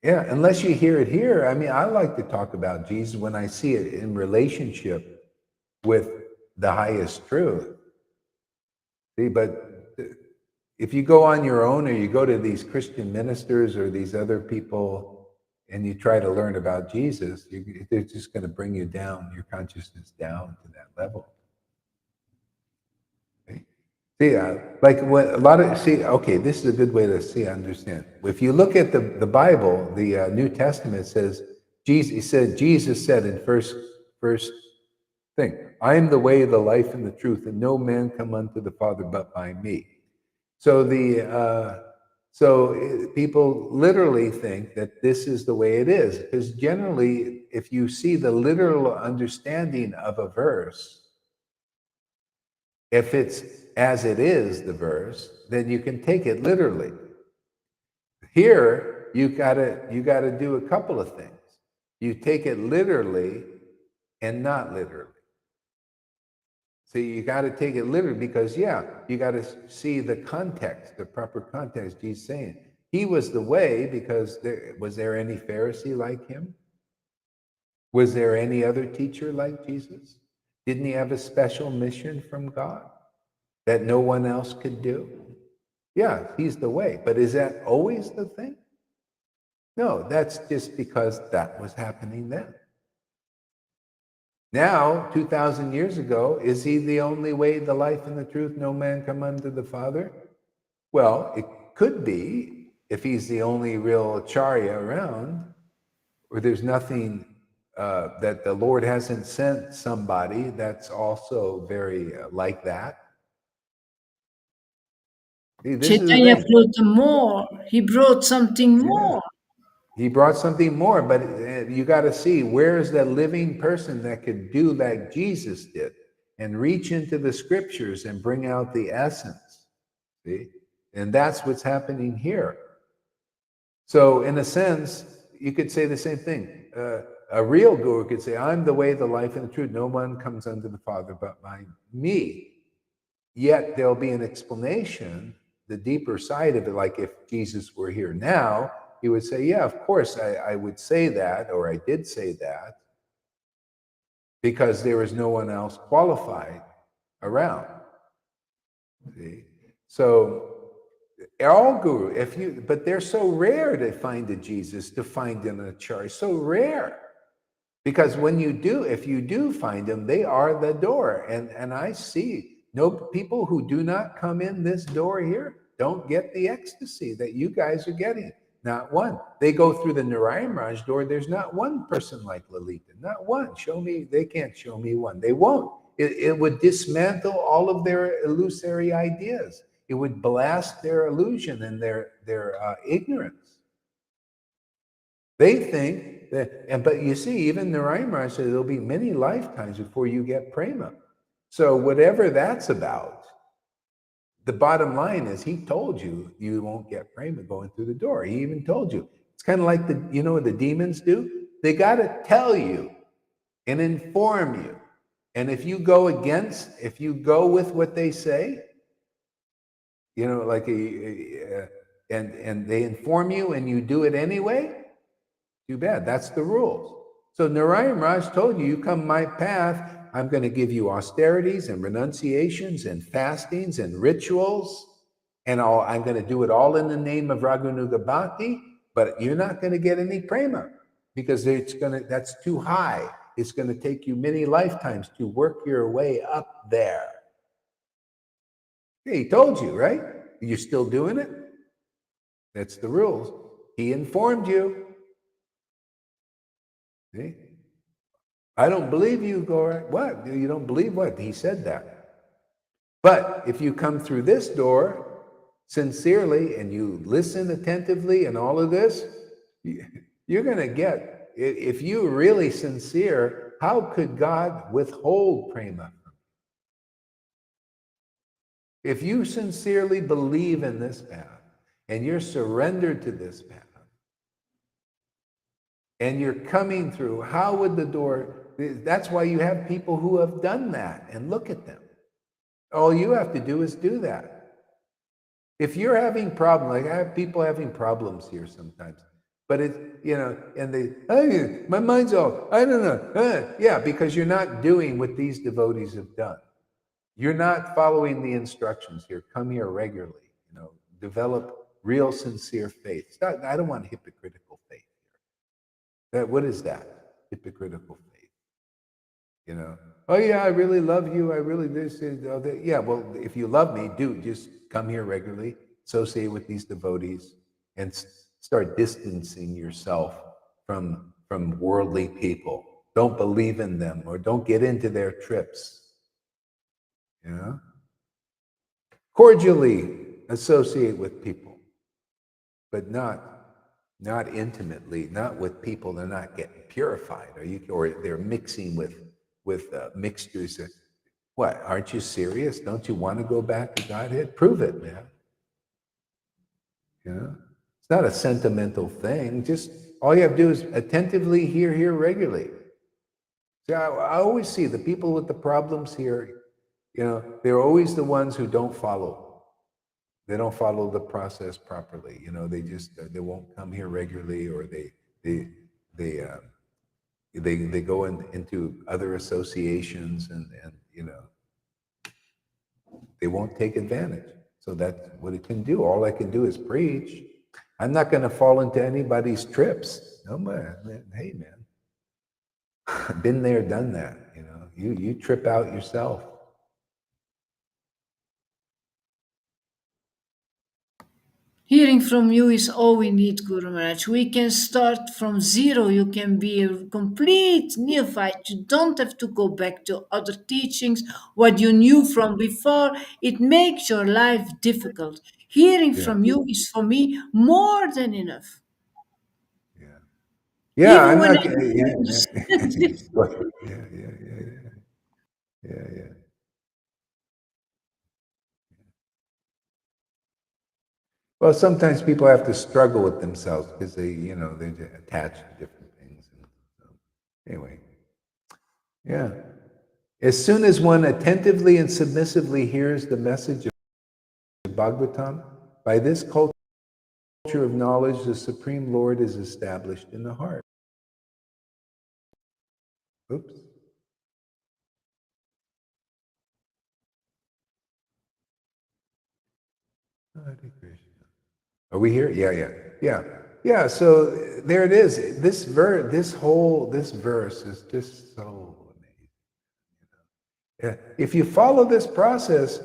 Yeah, unless you hear it here. I mean, I like to talk about Jesus when I see it in relationship with the highest truth. See, but if you go on your own or you go to these Christian ministers or these other people and you try to learn about Jesus, they're just going to bring you down, your consciousness down to that level. Okay? See, like what a lot of, okay, this is a good way to understand. If you look at the Bible, the New Testament says, Jesus said in first thing, I am the way, the life, and the truth, and no man come unto the Father but by me. So people literally think that this is the way it is, because generally, if you see the literal understanding of a verse, if it's as it is, the verse, then you can take it literally. Here, you gotta do a couple of things. You take it literally and not literally. So you got to take it literally because, yeah, you got to see the context, the proper context. He's saying he was the way because was there any Pharisee like him? Was there any other teacher like Jesus? Didn't he have a special mission from God that no one else could do? Yeah, he's the way. But is that always the thing? No, that's just because that was happening then. Now, 2,000 years ago, is he the only way, the life, and the truth? No man come unto the Father? Well, it could be if he's the only real Acharya around, or there's nothing that the Lord hasn't sent somebody that's also very like that. See, Chaitanya brought more. He brought something more. He brought something more, but you got to see where's that living person that could do like Jesus did and reach into the scriptures and bring out the essence. See? And that's what's happening here. So, in a sense, you could say the same thing. A real guru could say, I'm the way, the life, and the truth. No one comes unto the Father but by me. Yet there'll be an explanation, the deeper side of it, like if Jesus were here now, he would say, yeah, of course, I would say that, or I did say that, because there was no one else qualified around. See? So, all guru, but they're so rare to find a Jesus, to find an Acharya, so rare. Because if you do find them, they are the door. And I see no people who do not come in this door here don't get the ecstasy that you guys are getting. Not one. They go through the Narayan Raj door. There's not one person like Lalita. Not one. Show me. They can't show me one. They won't. It would dismantle all of their illusory ideas. It would blast their illusion and their ignorance. They think that, but you see, even Narayan Raj says there'll be many lifetimes before you get prema. So whatever that's about, the bottom line is he told you won't get prema going through the door. He even told you. It's kind of like what the demons do? They got to tell you and inform you. And if you go with what they say, like and they inform you and you do it anyway, too bad. That's the rules. So Narayan Raj told you, you come my path, I'm going to give you austerities and renunciations and fastings and rituals, and I'm going to do it all in the name of Raganuga Bhakti, but you're not going to get any prema because that's too high. It's going to take you many lifetimes to work your way up there. He told you, right? You're still doing it? That's the rules. He informed you. See? I don't believe you, Gaura. What? You don't believe what? He said that. But if you come through this door sincerely and you listen attentively and all of this, you're going to get, if you're really sincere, how could God withhold prema? If you sincerely believe in this path and you're surrendered to this path and you're coming through, how would the door? That's why you have people who have done that, and look at them. All you have to do is do that. If you're having problems, like I have people having problems here sometimes, but it's, and they, oh, my mind's all, I don't know. Yeah, because you're not doing what these devotees have done. You're not following the instructions here. Come here regularly, develop real sincere faith. I don't want hypocritical faith here. What is that? Hypocritical faith. Oh yeah, I really love you. I really this is yeah. Well, if you love me, just come here regularly, associate with these devotees, and start distancing yourself from worldly people. Don't believe in them, or don't get into their trips. Cordially associate with people, but not intimately, not with people they're not getting purified, or they're mixing with mixtures. What? Aren't you serious? Don't you want to go back to Godhead? Prove it, man. It's not a sentimental thing. Just all you have to do is attentively hear regularly. So I always see the people with the problems here. They're always the ones who don't follow. They don't follow the process properly. They won't come here regularly, or they go into other associations and they won't take advantage. So that's what it can do. All I can do is preach. I'm not going to fall into anybody's trips. No, man. Hey, man. I've been there, done that. You trip out yourself. Hearing from you is all we need, Guru Maharaj. We can start from zero. You can be a complete neophyte. You don't have to go back to other teachings, what you knew from before. It makes your life difficult. Hearing from you is, for me, more than enough. Yeah, Even I'm when not. I Yeah. Well, sometimes people have to struggle with themselves because they're attached to different things. So, anyway, yeah. As soon as one attentively and submissively hears the message of Bhagavatam, by this culture of knowledge, the Supreme Lord is established in the heart. Oops. Hare Krishna. Are we here? Yeah. So there it is. This verse is just so amazing. If you follow this process,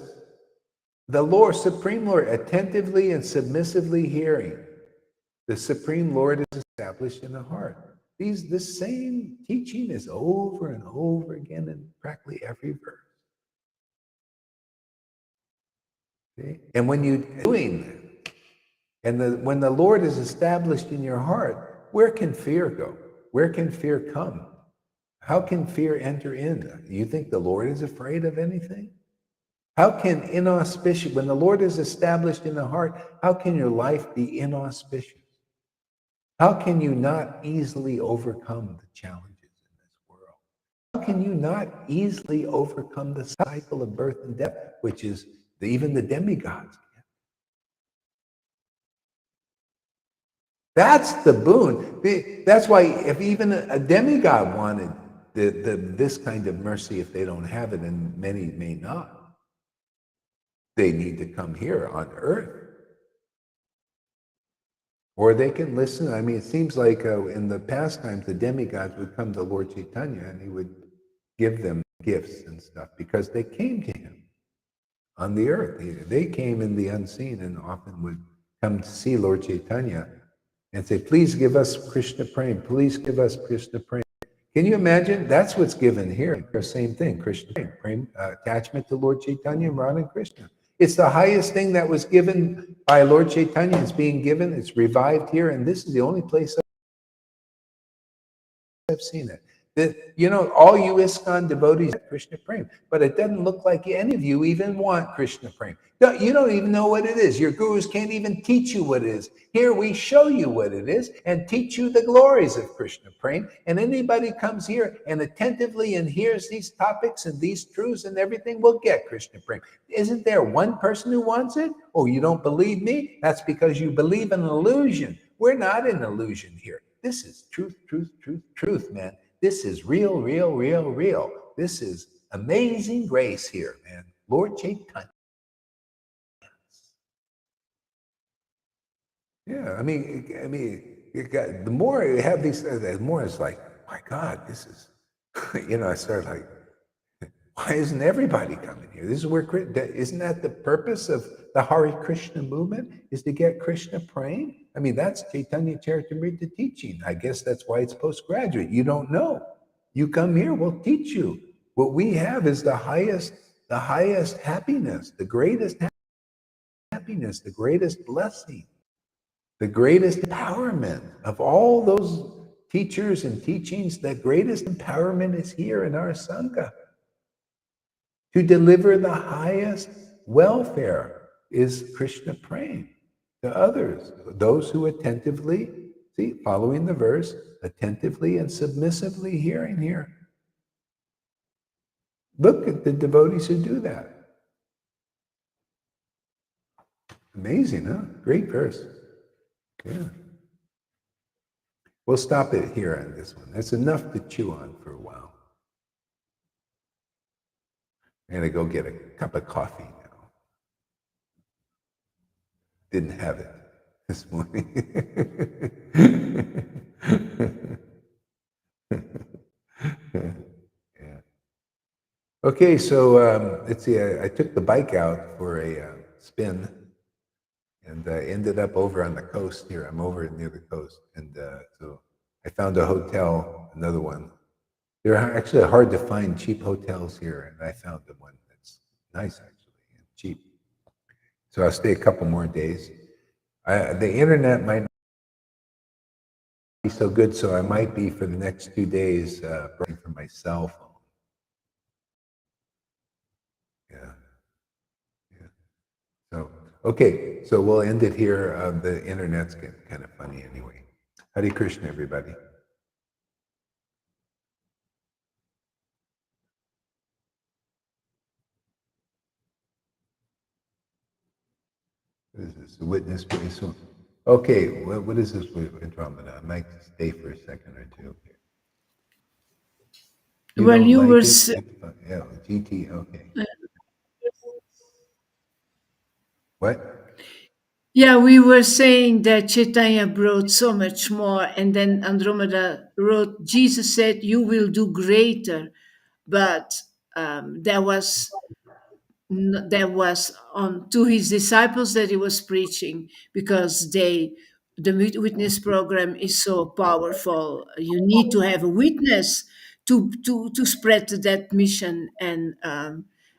the Lord, Supreme Lord, attentively and submissively hearing, the Supreme Lord is established in the heart. This same teaching is over and over again in practically every verse. Okay? And when you're doing that, and when the Lord is established in your heart, where can fear go? Where can fear come? How can fear enter in? You think the Lord is afraid of anything? How can inauspicious, when the Lord is established in the heart, how can your life be inauspicious? How can you not easily overcome the challenges in this world? How can you not easily overcome the cycle of birth and death, which is even the demigods? That's the boon. That's why if even a demigod wanted this kind of mercy, if they don't have it, and many may not, they need to come here on earth. Or they can listen. I mean, it seems like in the past times, the demigods would come to Lord Chaitanya and he would give them gifts and stuff because they came to him on the earth. They came in the unseen and often would come to see Lord Chaitanya and say, please give us Krishna Prem. Please give us Krishna Prem. Can you imagine? That's what's given here. The same thing, Krishna Prem, attachment to Lord Chaitanya, Radha and Krishna. It's the highest thing that was given by Lord Chaitanya. It's being given. It's revived here. And this is the only place I've seen it. All you ISKCON devotees have Krishna Prem, but it doesn't look like any of you even want Krishna Prem. You don't even know what it is. Your gurus can't even teach you what it is. Here we show you what it is and teach you the glories of Krishna Prem. And anybody comes here and attentively and hears these topics and these truths and everything will get Krishna Prem. Isn't there one person who wants it? Oh, you don't believe me? That's because you believe in an illusion. We're not in illusion here. This is truth, truth, truth, truth, man. This is real, real, real, real. This is amazing grace here, man. Lord Chaitanya. Yeah, I mean, the more you have these, the more it's like, my God, this is, I start like, why isn't everybody coming here? This is where, isn't that the purpose of the Hare Krishna movement, is to get Krishna praying? I mean, that's Chaitanya Charitamrita teaching. I guess that's why it's postgraduate. You don't know. You come here, we'll teach you. What we have is the highest happiness, the greatest happiness, the greatest blessing, the greatest empowerment of all those teachers and teachings. The greatest empowerment is here in our Sangha. To deliver the highest welfare is Krishna praying to others, those who attentively, following the verse, attentively and submissively hearing here. Look at the devotees who do that. Amazing, huh? Great verse. Yeah. We'll stop it here on this one. That's enough to chew on for a while. I'm gonna go get a cup of coffee now. Didn't have it this morning. Yeah. Okay, so let's see. I took the bike out for a spin, and ended up over on the coast here. I'm over near the coast, and so I found a hotel, another one. They're actually hard to find cheap hotels here, and I found the one that's nice, actually, and cheap. So I'll stay a couple more days. The internet might not be so good, so I might be for the next 2 days breaking for my cell phone. Yeah. So, okay, so we'll end it here. The internet's getting kind of funny anyway. Hare Krishna, everybody. What is this? The witness place? Okay, what is this with Andromeda? I might stay for a second or two. Well, don't you like were it? Yeah, GT, okay. What? Yeah, we were saying that Chaitanya brought so much more, and then Andromeda wrote, Jesus said, "You will do greater," but there was on to his disciples that he was preaching, because the witness program is so powerful. You need to have a witness to spread that mission,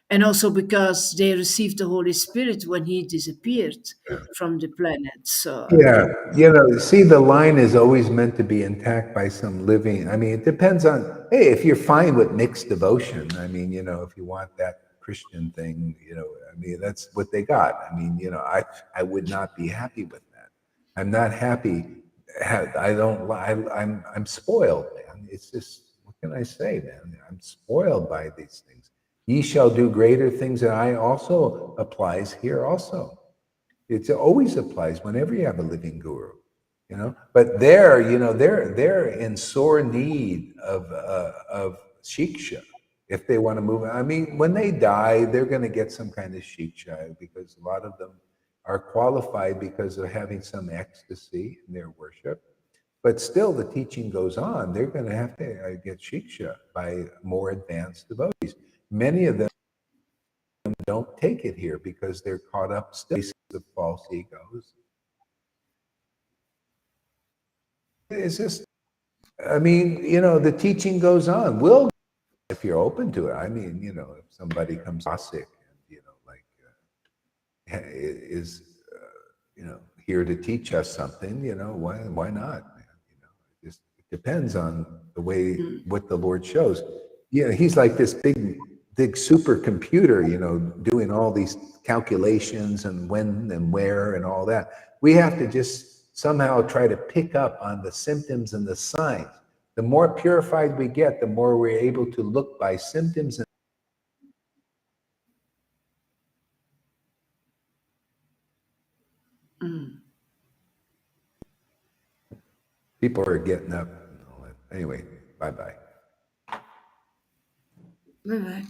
and also because they received the Holy Spirit when he disappeared from the planet. So Yeah, see, the line is always meant to be intact by some living. I mean, it depends on, hey, if you're fine with mixed devotion, I mean, if you want that Christian thing, I mean, that's what they got. I mean, I would not be happy with that. I'm not happy. I don't, I'm spoiled, man. It's just, what can I say, man? I'm spoiled by these things. Ye shall do greater things, and I also applies here also. It always applies whenever you have a living guru. But they're in sore need of shiksha if they want to move. I mean, when they die, they're going to get some kind of shiksha because a lot of them are qualified because of having some ecstasy in their worship. But still, the teaching goes on. They're going to have to get shiksha by more advanced devotees. Many of them don't take it here because they're caught up still with false egos. It's just, I mean, the teaching goes on. If you're open to it. I mean, if somebody comes sick and, like, is, here to teach us something, why not? Man? It depends on the way, what the Lord shows. He's like this big supercomputer, doing all these calculations and when and where and all that. We have to just somehow try to pick up on the symptoms and the signs. The more purified we get, the more we're able to look by symptoms. People are getting up. Anyway, bye-bye. Bye-bye.